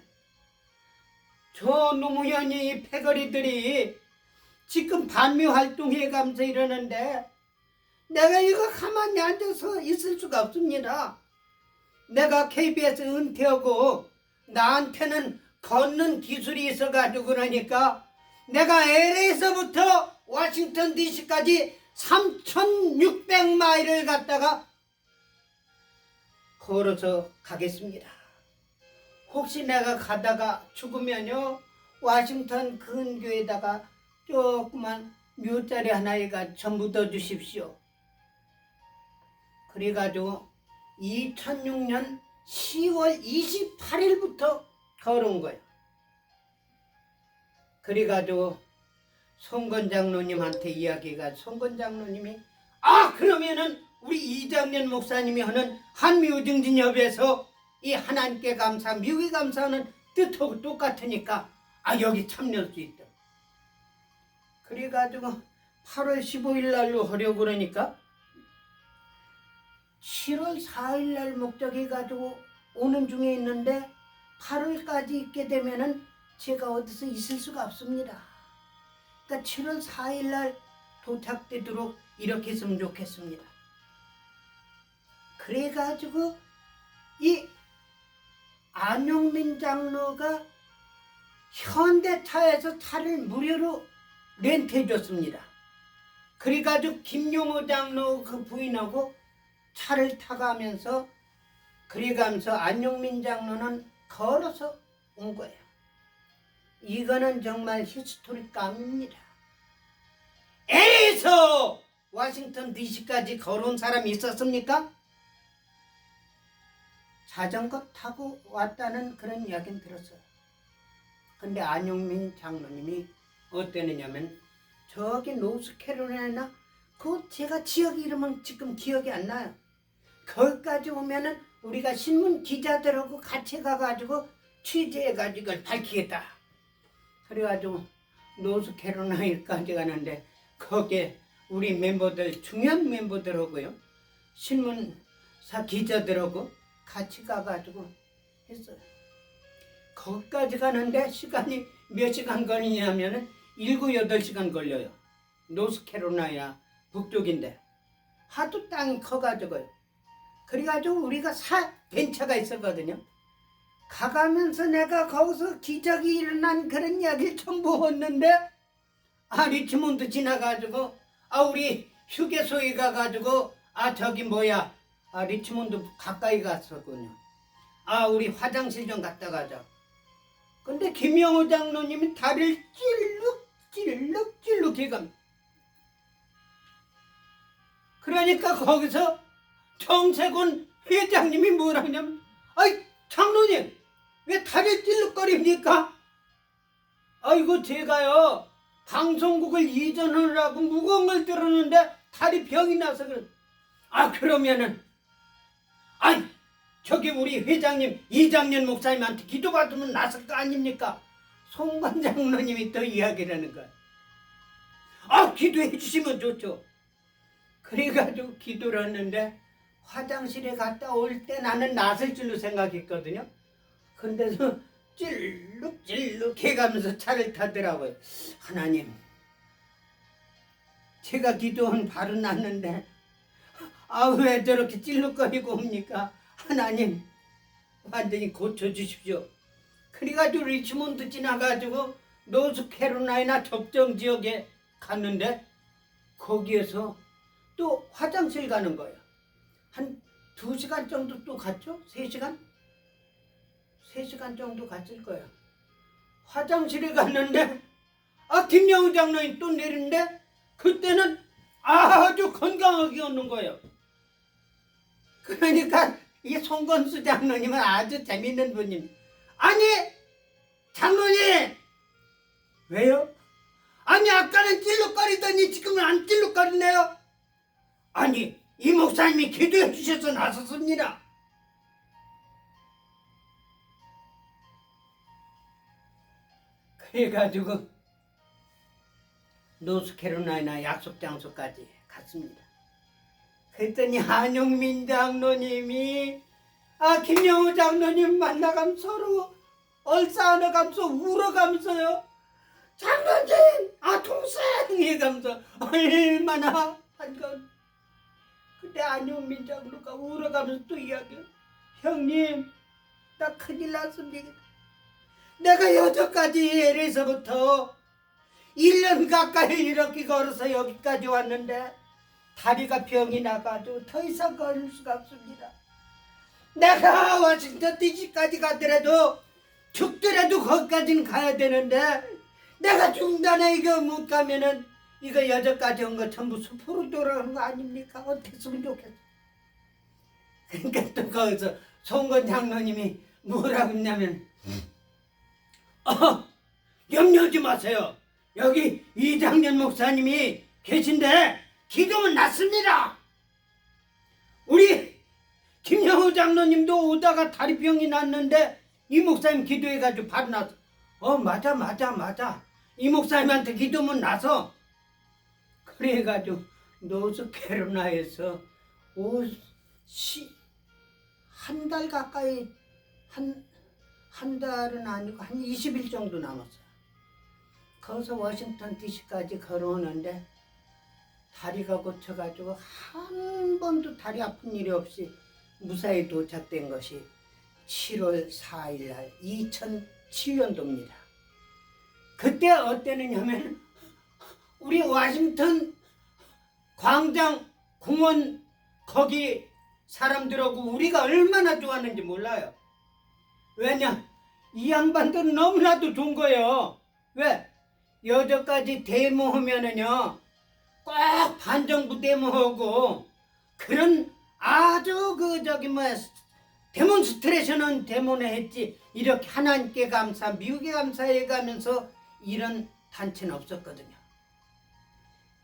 저 노무현이 이 패거리들이 지금 반미 활동해가면서 이러는데 내가 이거 가만히 앉아서 있을 수가 없습니다. 내가 KBS 은퇴하고 나한테는 걷는 기술이 있어가지고 그러니까 내가 LA에서부터 워싱턴 DC까지 3,600마일을 갔다가 걸어서 가겠습니다. 혹시 내가 가다가 죽으면요, 워싱턴 근교에다가 조그만 묘자리 하나에가 전부 더 주십시오. 그래가지고 2006년 10월 28일부터 걸어온 거예요. 그래가지고 송건 장로님한테 이야기가, 송건 장로님이 그러면은 우리 이장년 목사님이 하는 한미우증진협에서 이 하나님께 감사, 미국에 감사하는 뜻하고 똑같으니까 여기 참여할 수 있다. 그래가지고 8월 15일 날로 하려고 그러니까 7월 4일 날 목적해가지고 오는 중에 있는데 8월까지 있게 되면은 제가 어디서 있을 수가 없습니다. 그러니까 7월 4일 날 도착되도록 이렇게 했으면 좋겠습니다. 그래가지고 이 안용민 장로가 현대차에서 차를 무료로 렌트해 줬습니다. 그래가지고 김용호 장로 그 부인하고 차를 타가면서 그래가면서 안용민 장로는 걸어서 온 거예요. 이거는 정말 히스토리감입니다. LA에서 워싱턴 DC까지 걸어온 사람이 있었습니까? 자전거 타고 왔다는 그런 이야기는 들었어요. 근데 안용민 장로님이 어땠느냐면 저기 노스캐롤라이나 그 제가 지역 이름은 지금 기억이 안 나요. 거기까지 오면은 우리가 신문 기자들하고 같이 가가지고 취재해가지고 이걸 밝히겠다. 그래가지고 노스캐롤라이나까지 가는데 거기에 우리 멤버들, 중요한 멤버들하고요, 신문사 기자들하고 같이 가가지고 했어요. 거기까지 가는데 시간이 몇 시간 걸리냐면은 7, 8시간 걸려요. 노스캐롤라이나 북쪽인데 하도 땅이 커가지고요. 그래가지고 우리가 벤처가 있었거든요. 가가면서 내가 거기서 기적이 일어난 그런 이야기를 전부 했는데 리치몬드 지나가지고 우리 휴게소에 가가지고 저기 뭐야 리치몬드 가까이 갔었군요. 우리 화장실 좀 갔다 가자. 근데 김영호 장로님이 다리를 찔룩 해갑니다. 그러니까 거기서 정세곤 회장님이 뭐라 하냐면 장로님 왜 다리를 찔룩거립니까? 이거 제가요 방송국을 이전하려고 무거운 걸 들었는데 다리 병이 나서 그래. 그러면은 저기 우리 회장님 이장년 목사님한테 기도받으면 나설 거 아닙니까? 송관 장로님이 또 이야기를 하는 거야. 기도해 주시면 좋죠. 그래가지고 기도를 했는데 화장실에 갔다 올 때 나는 나설 줄로 생각했거든요. 근데도 찔룩 해가면서 차를 타더라고요. 하나님, 제가 기도한 바로 났는데 왜 저렇게 찔룩거리고 옵니까? 하나님 완전히 고쳐주십시오. 그래가지고 리치몬드 지나가지고 노스캐롤라이나 접경 지역에 갔는데 거기에서 또 화장실 가는 거예요. 한 2시간 정도 또 갔죠? 3시간? 3시간 정도 갔을 거예요. 화장실에 갔는데 김영우 장로님 또 내리는데 그때는 아주 건강하게 오는 거예요. 그러니까 이 송건수 장로님은 아주 재밌는 분입니다. 장로님 왜요? 아까는 찔룩거리더니 지금은 안 찔룩거리네요. 이 목사님이 기도해 주셔서 나섰습니다. 그래가지고 노스캐롤라이나 약속 장소까지 갔습니다. 그랬더니 안용민 장로님이 김영우 장로님 만나가면 서로 얼싸안아가면서 울어가면서요, 장로님 동생 해가면서 얼마나 한건. 그때 안용민 장로가 울어가면서 또 이야기해요. 형님 나 큰일 났습니다. 내가 여태까지 LA에서부터 1년 가까이 이렇게 걸어서 여기까지 왔는데 다리가 병이 나가지고 더 이상 걸을 수가 없습니다. 내가 워싱턴 DC까지 가더라도 죽더라도 거기까지는 가야 되는데 내가 중단에 이거 못 가면은 이거 여태까지 온 거 전부 수포로 돌아가는 거 아닙니까? 어떻게 했으면 좋겠어. 그러니까 또 거기서 송건 장로님이 뭐라고 했냐면 염려하지 마세요. 여기 이장년 목사님이 계신데 기도는 낫습니다. 우리 김영호 장로님도 오다가 다리병이 났는데 이 목사님 기도해가지고 바로 나서 맞아 이 목사님한테 기도면 나서 그래가지고 노스캐롤라에서 한 달 가까이 한 달은 아니고 한 20일 정도 남았어요. 거기서 워싱턴 DC까지 걸어오는데 다리가 고쳐가지고 한 번도 다리 아픈 일이 없이 무사히 도착된 것이 7월 4일 날 2007년도입니다. 그때 어땠느냐면 우리 워싱턴 광장 공원 거기 사람들하고 우리가 얼마나 좋았는지 몰라요. 왜냐? 이 양반도 너무나도 좋은 거예요. 왜? 여기까지 데모하면은요 꼭 반정부 데모하고 그런 아주 데몬스트레이션은 데모네 했지 이렇게 하나님께 감사 미국에 감사해 가면서 이런 단체는 없었거든요.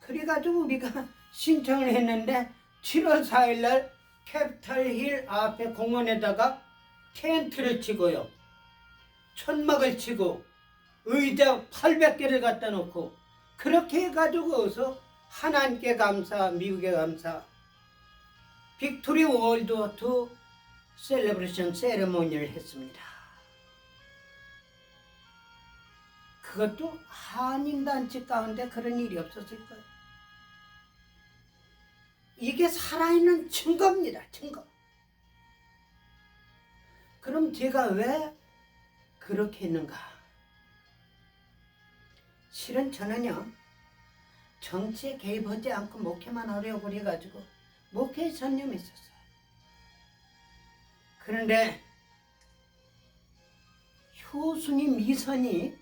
그래가지고 우리가 신청을 했는데 7월 4일 날 캐피털 힐 앞에 공원에다가 텐트를 치고요. 천막을 치고 의자 800개를 갖다 놓고 그렇게 해가지고 어서 하나님께 감사 미국에 감사 빅토리 월드 워 II 셀레브레이션 세레모니를 했습니다. 그것도 한인단체 가운데 그런 일이 없었을 거예요. 이게 살아있는 증거입니다. 증거. 그럼 제가 왜 그렇게 했는가? 실은 저는요 정치에 개입하지 않고 목회만 하려고 그래가지고 목회에 전념했었어요. 그런데 효순이 미선이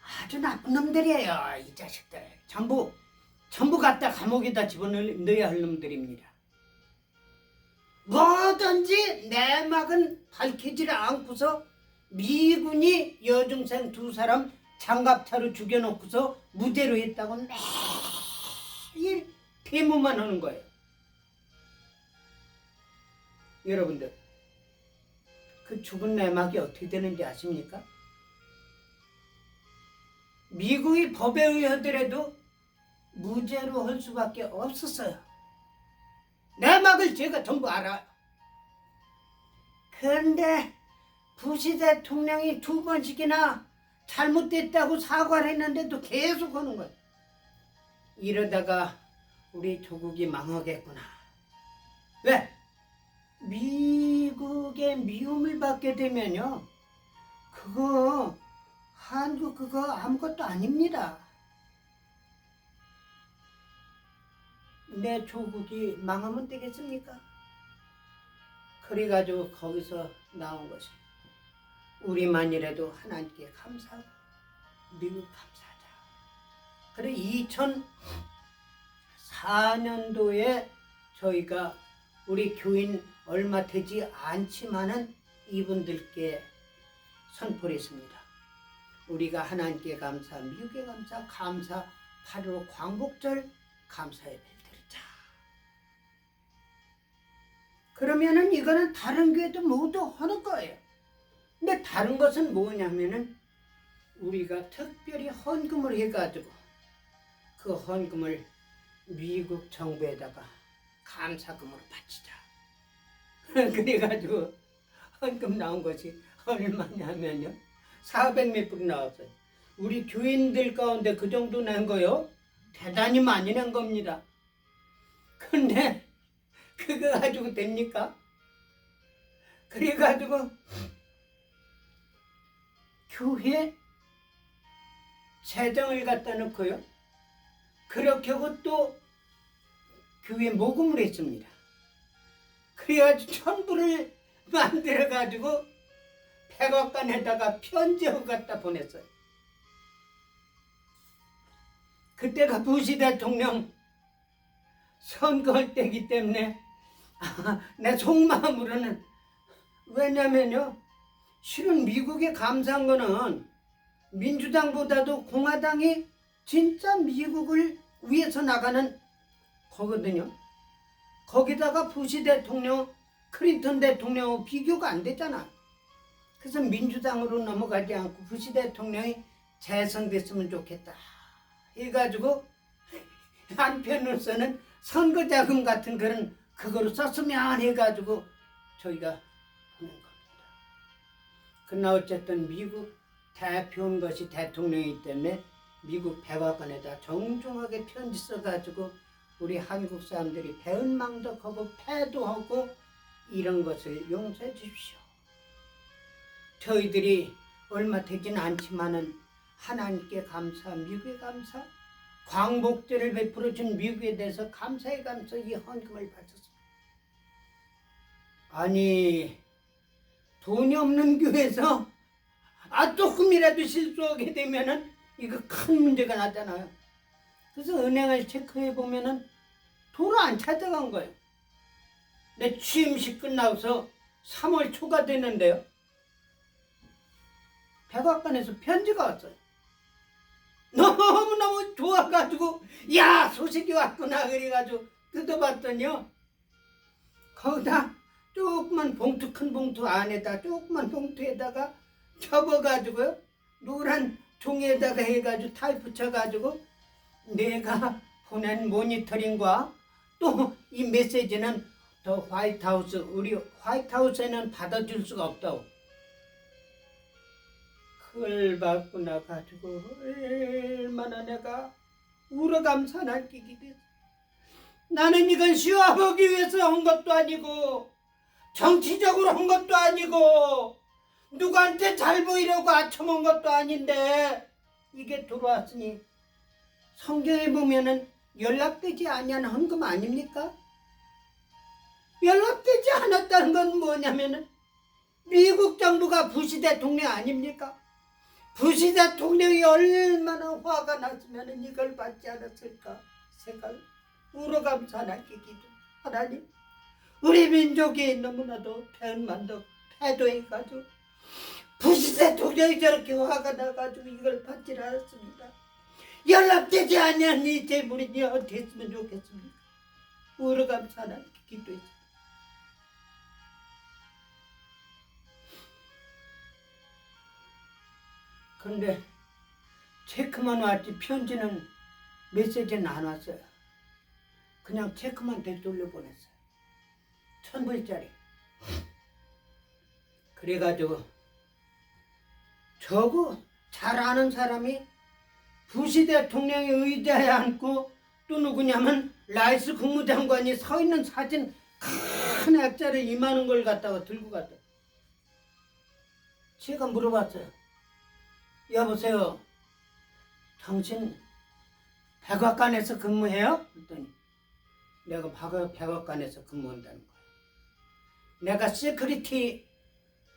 아주 나쁜 놈들이에요. 이 자식들 전부 갖다 감옥에다 집어넣어야 할 놈들입니다. 뭐든지 내막은 밝히지 않고서 미군이 여중생 2사람 장갑차로 죽여놓고서 무대로 했다고 매일 데모만 하는 거예요. 여러분들 그 죽은 내막이 어떻게 되는지 아십니까? 미국이 법에 의하더라도 무죄로 할 수밖에 없었어요. 내막을 제가 전부 알아요. 그런데 부시 대통령이 2번씩이나 잘못됐다고 사과를 했는데도 계속 하는 거예요. 이러다가 우리 조국이 망하겠구나. 왜? 미국의 미움을 받게 되면요 한국 그거 아무것도 아닙니다. 내 조국이 망하면 되겠습니까? 그래가지고 거기서 나온 것이 우리만이라도 하나님께 감사하고 미국 감사하자. 그래 2004년도에 저희가 우리 교인 얼마 되지 않지만은 이분들께 선포를 했습니다. 우리가 하나님께 감사, 미국에 감사 8.15 광복절 감사 예배를 드리자. 그러면은 이거는 다른 교회도 모두 하는 거예요. 근데 다른 것은 뭐냐면은 우리가 특별히 헌금을 해가지고 그 헌금을 미국 정부에다가 감사금으로 바치자. 그래가지고 헌금 나온 것이 얼마냐면요 400몇 불 나왔어요. 우리 교인들 가운데 그 정도 낸 거요 대단히 많이 낸 겁니다. 근데 그거 가지고 됩니까? 그래가지고 교회 재정을 갖다 놓고요 그렇게 하고 또 교회 모금을 했습니다. 그래가지고 천부를 만들어가지고 백악관에다가 편지하고 갖다 보냈어요. 그때가 부시 대통령 선거할 때이기 때문에 내 속마음으로는, 왜냐면요, 실은 미국에 감사한 거는 민주당보다도 공화당이 진짜 미국을 위해서 나가는 거거든요. 거기다가 부시 대통령, 클린턴 대통령 비교가 안 되잖아. 그래서 민주당으로 넘어가지 않고 부시 대통령이 재선됐으면 좋겠다 해가지고 한편으로서는 선거자금 같은 그거로 썼으면 해가지고 저희가 보낸 겁니다. 그러나 어쨌든 미국 대표인 것이 대통령이기 때문에 미국 백악관에다 정중하게 편지 써가지고 우리 한국 사람들이 배은망덕하고 패도하고 이런 것을 용서해 주십시오. 저희들이 얼마 되진 않지만은 하나님께 감사, 미국에 감사, 광복제를 베풀어준 미국에 대해서 감사에 감사 이 헌금을 바쳤습니다. 아니, 돈이 없는 교회에서 조금이라도 실수하게 되면은 이거 큰 문제가 나잖아요. 그래서 은행을 체크해 보면은 돈을 안 찾아간 거예요. 내 취임식 끝나서 3월 초가 됐는데요, 백악관에서 편지가 왔어요. 너무너무 좋아가지고 야, 소식이 왔구나 그래가지고 뜯어봤더니요, 거기다 조그만 봉투, 큰 봉투 안에다 조그만 봉투에다가 접어가지고요, 노란 종이에다가 해가지고 타이프 쳐가지고 내가 보낸 모니터링과 또 이 메시지는 더 화이트하우스, 우리 화이트하우스에는 받아줄 수가 없다고. 그걸 받고 나가지고 얼마나 내가 울어감사할 끼기 됐어. 나는 이건 시화하기 위해서 한 것도 아니고 정치적으로 한 것도 아니고 누구한테 잘 보이려고 아첨한 것도 아닌데 이게 들어왔으니, 성경에 보면은 연락되지 아니한 헌금 아닙니까? 연락되지 않았다는 건 뭐냐면은 미국 정부가 부시 대통령 아닙니까? 부시 대통령이 얼마나 화가 났으면 이걸 받지 않았을까 생각, 울어감사하기도. 하나님, 우리 민족이 너무나도 배은만덕 패도해가지고 부시 대통령이 저렇게 화가 나가지고 이걸 받지 않았습니다. 연락되지 않는 이 재물이 어떻게 했으면 좋겠습니까? 울어감사하기도 했습니다. 근데 체크만 왔지 편지는, 메시지는 안 왔어요. 그냥 체크만 되돌려 보냈어요. 1,000불짜리. 그래가지고 저거 잘 아는 사람이 부시 대통령의 의자에 앉고 또 누구냐면 라이스 국무장관이 서 있는 사진 큰 액자를 이만한 걸 갖다가 들고 갔다. 제가 물어봤어요. 여보세요, 당신 백악관에서 근무해요? 그랬더니 내가 백악관에서 근무한다는 거야. 내가 시큐리티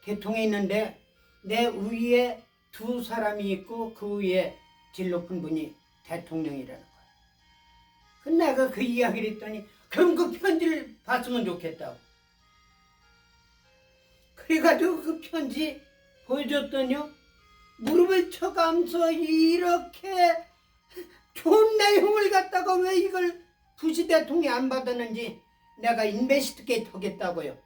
계통에 있는데 내 위에 2사람이 있고 그 위에 제일 높은 분이 대통령이라는 거야. 근데 내가 그 이야기를 했더니 그럼 그 편지를 봤으면 좋겠다고. 그래가지고 그 편지 보여줬더니요, 무릎을 쳐가면서 이렇게 좋은 내용을 갖다가 왜 이걸 부시 대통령이 안 받았는지 내가 인베스티게이트 하겠다고요.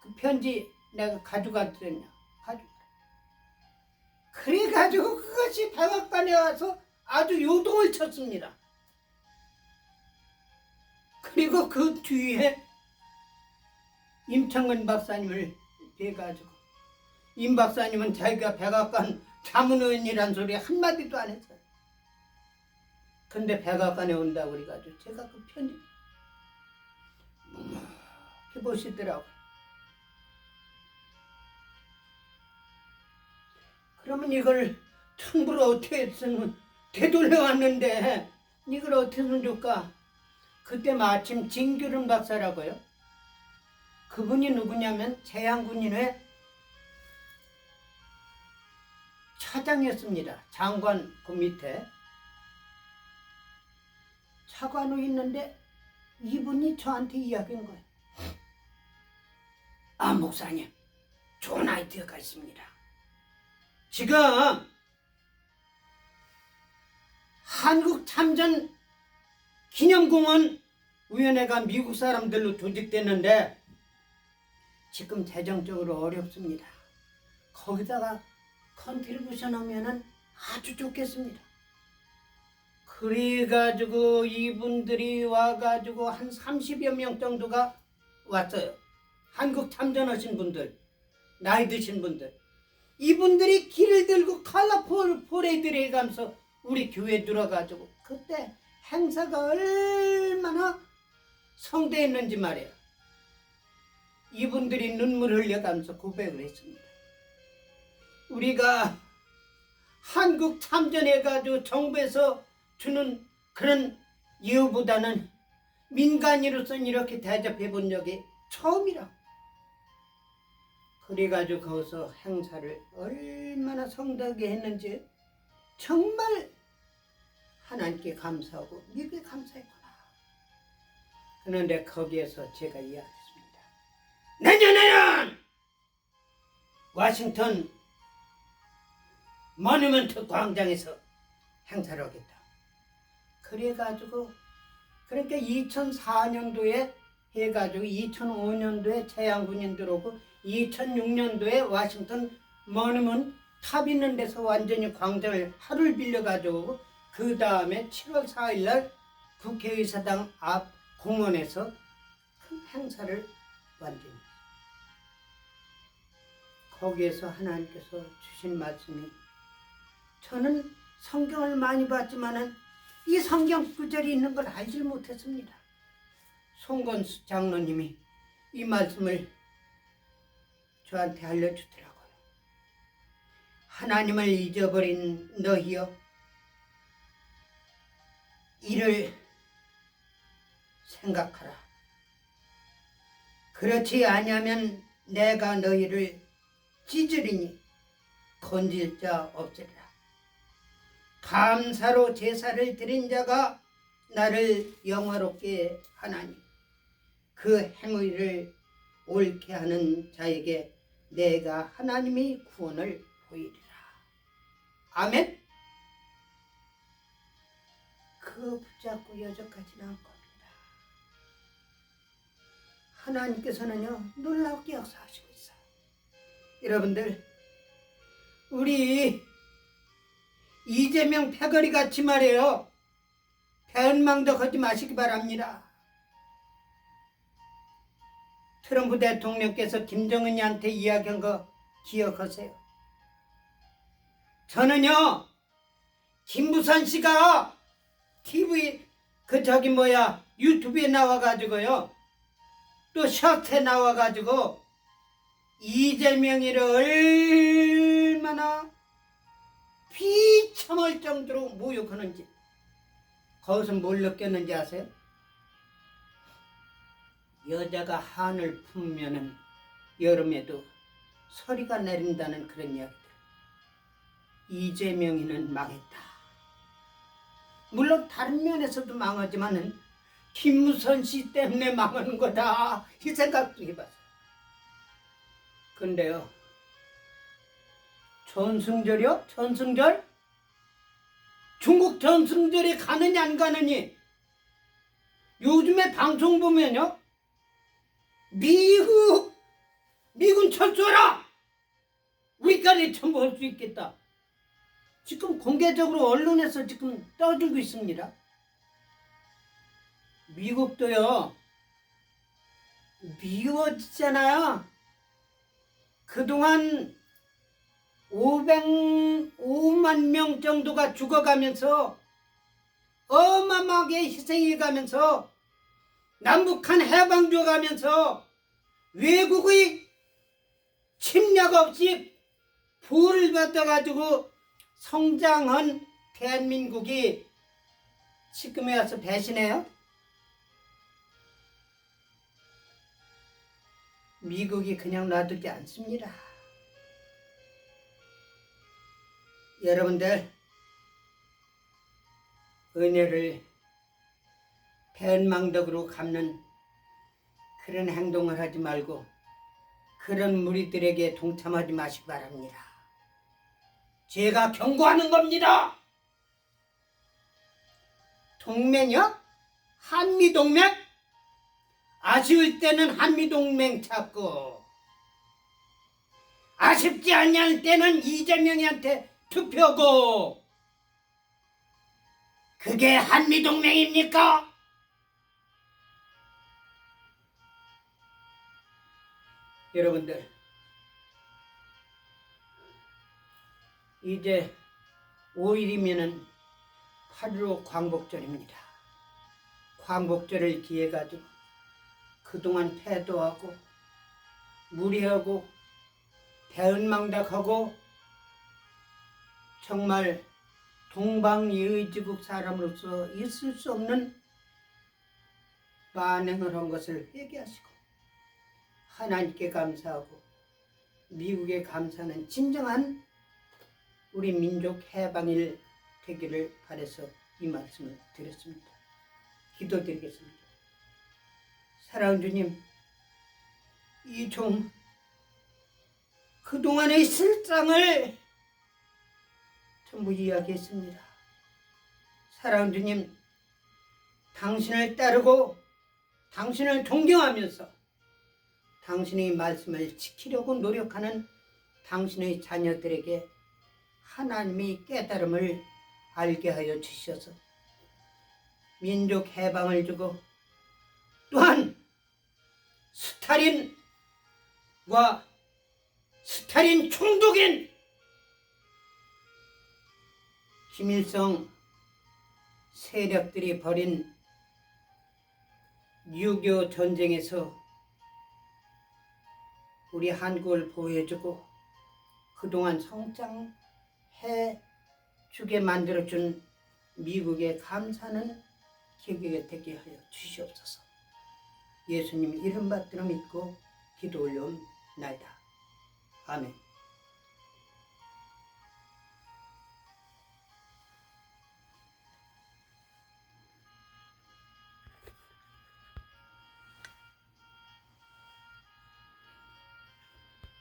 그 편지 내가 가져갔더니 그래가지고 그것이 백악관에 와서 아주 요동을 쳤습니다. 그리고 그 뒤에 임창근 박사님을 뵈가지고, 임 박사님은 자기가 백악관 자문위원이란 소리 한마디도 안 했어요. 근데 백악관에 온다고 그래가지고 제가 그 편지 해보시더라고. 그러면 이걸 1,000불을 어떻게 했으면 되돌려왔는데 이걸 어떻게 손줄까? 그때 마침 진규름 박사라고요. 그분이 누구냐면 제양군인회 차장이었습니다. 장관 그 밑에 차관으로 있는데 이분이 저한테 이야기한 거예요. 아, 목사님, 좋은 아이디어가 있습니다. 지금 한국 참전 기념공원 위원회가 미국 사람들로 조직됐는데 지금 재정적으로 어렵습니다. 거기다가 컨트리뷰션 하면은 아주 좋겠습니다. 그래가지고 이분들이 와가지고 한 30여 명 정도가 왔어요. 한국 참전하신 분들, 나이 드신 분들. 이분들이 길을 들고 컬러풀 포레이드를 해가면서 우리 교회에 들어가지고 그때 행사가 얼마나 성대했는지 말이에요. 이분들이 눈물 흘려가면서 고백을 했습니다. 우리가 한국 참전해가지고 정부에서 주는 그런 이유보다는 민간인으로서는 이렇게 대접해 본 적이 처음이라. 그래가지고 거기서 행사를 얼마나 성대하게 했는지 정말 하나님께 감사하고 미국에 감사했구나. 그런데 거기에서 제가 이야기했습니다. 내년에는 워싱턴 모뉴먼트 광장에서 행사를 하겠다. 그래가지고 그러니까 2004년도에 해가지고 2005년도에 제양군인 들어오고 2006년도에 워싱턴 모뉴먼트 탑 있는 데서 완전히 광장을 하루를 빌려가지고 그 다음에 7월 4일날 국회의사당 앞 공원에서 큰 행사를 완전히 거기에서 하나님께서 주신 말씀이 저는 성경을 많이 봤지만은 이 성경 구절이 있는 걸 알지 못했습니다. 송건수 장로님이 이 말씀을 저한테 알려주더라고요. 하나님을 잊어버린 너희여, 이를 생각하라. 그렇지 아니하면 내가 너희를 찢으리니 건질 자 없으리라. 감사로 제사를 드린 자가 나를 영화롭게 하나니 그 행위를 옳게 하는 자에게 내가 하나님의 구원을 보이리라. 아멘. 그거 붙잡고 여기까지 나온 겁니다. 하나님께서는요 놀랍게 역사하시고 있어요. 여러분들, 우리 이재명 패거리 같이 말이에요. 변망도 하지 마시기 바랍니다. 트럼프 대통령께서 김정은이한테 이야기한 거 기억하세요? 저는요 김부선 씨가 TV 유튜브에 나와가지고요 또 셔츠에 나와가지고 이재명이를 얼마나 비참할 정도로 모욕하는지 거기서 뭘 느꼈는지 아세요? 여자가 한을 품으면은 여름에도 서리가 내린다는 그런 이야기들. 이재명이는 망했다. 물론 다른 면에서도 망하지만은 김무선 씨 때문에 망하는 거다 이 생각도 해봤어요. 근데요 전승절이요? 전승절? 중국 전승절에 가느냐 안 가느니 요즘에 방송 보면요 미군 철수하라! 우리까지 전부 할 수 있겠다. 지금 공개적으로 언론에서 지금 떠들고 있습니다. 미국도요 미워지잖아요. 그동안 505만 명 정도가 죽어가면서 어마어마하게 희생해가면서 남북한 해방되어가면서 외국의 침략 없이 부를 받아가지고 성장한 대한민국이 지금에 와서 배신해요? 미국이 그냥 놔두지 않습니다. 여러분들 은혜를 배은망덕으로 갚는 그런 행동을 하지 말고 그런 무리들에게 동참하지 마시기 바랍니다. 제가 경고하는 겁니다. 동맹이요? 한미동맹? 아쉬울 때는 한미동맹 찾고 아쉽지 않을 때는 이재명이한테 투표고 그게 한미동맹입니까? 여러분들 이제 5일이면은 8.15 광복절입니다. 광복절을 기해 가지고 그동안 패도하고 무리하고 배은망덕하고 정말 동방예의지국 사람으로서 있을 수 없는 만행을 한 것을 회개하시고 하나님께 감사하고 미국에 감사하는 진정한 우리 민족 해방일 되기를 바라서 이 말씀을 드렸습니다. 기도드리겠습니다. 사랑하는 주님, 이 좀 그동안의 실상을 전부 이야기했습니다. 사랑하는 주님, 당신을 따르고 당신을 존경하면서 당신의 말씀을 지키려고 노력하는 당신의 자녀들에게 하나님의 깨달음을 알게 하여 주셔서 민족 해방을 주고 또한 스탈린과 스탈린 총독인 김일성 세력들이 벌인 6.25 전쟁에서 우리 한국을 보호해주고 그동안 성장해주게 만들어준 미국에 감사하는 계기가 되게 하여 주시옵소서. 예수님 이름 받들어 믿고 기도 올려옵나이다. 아멘.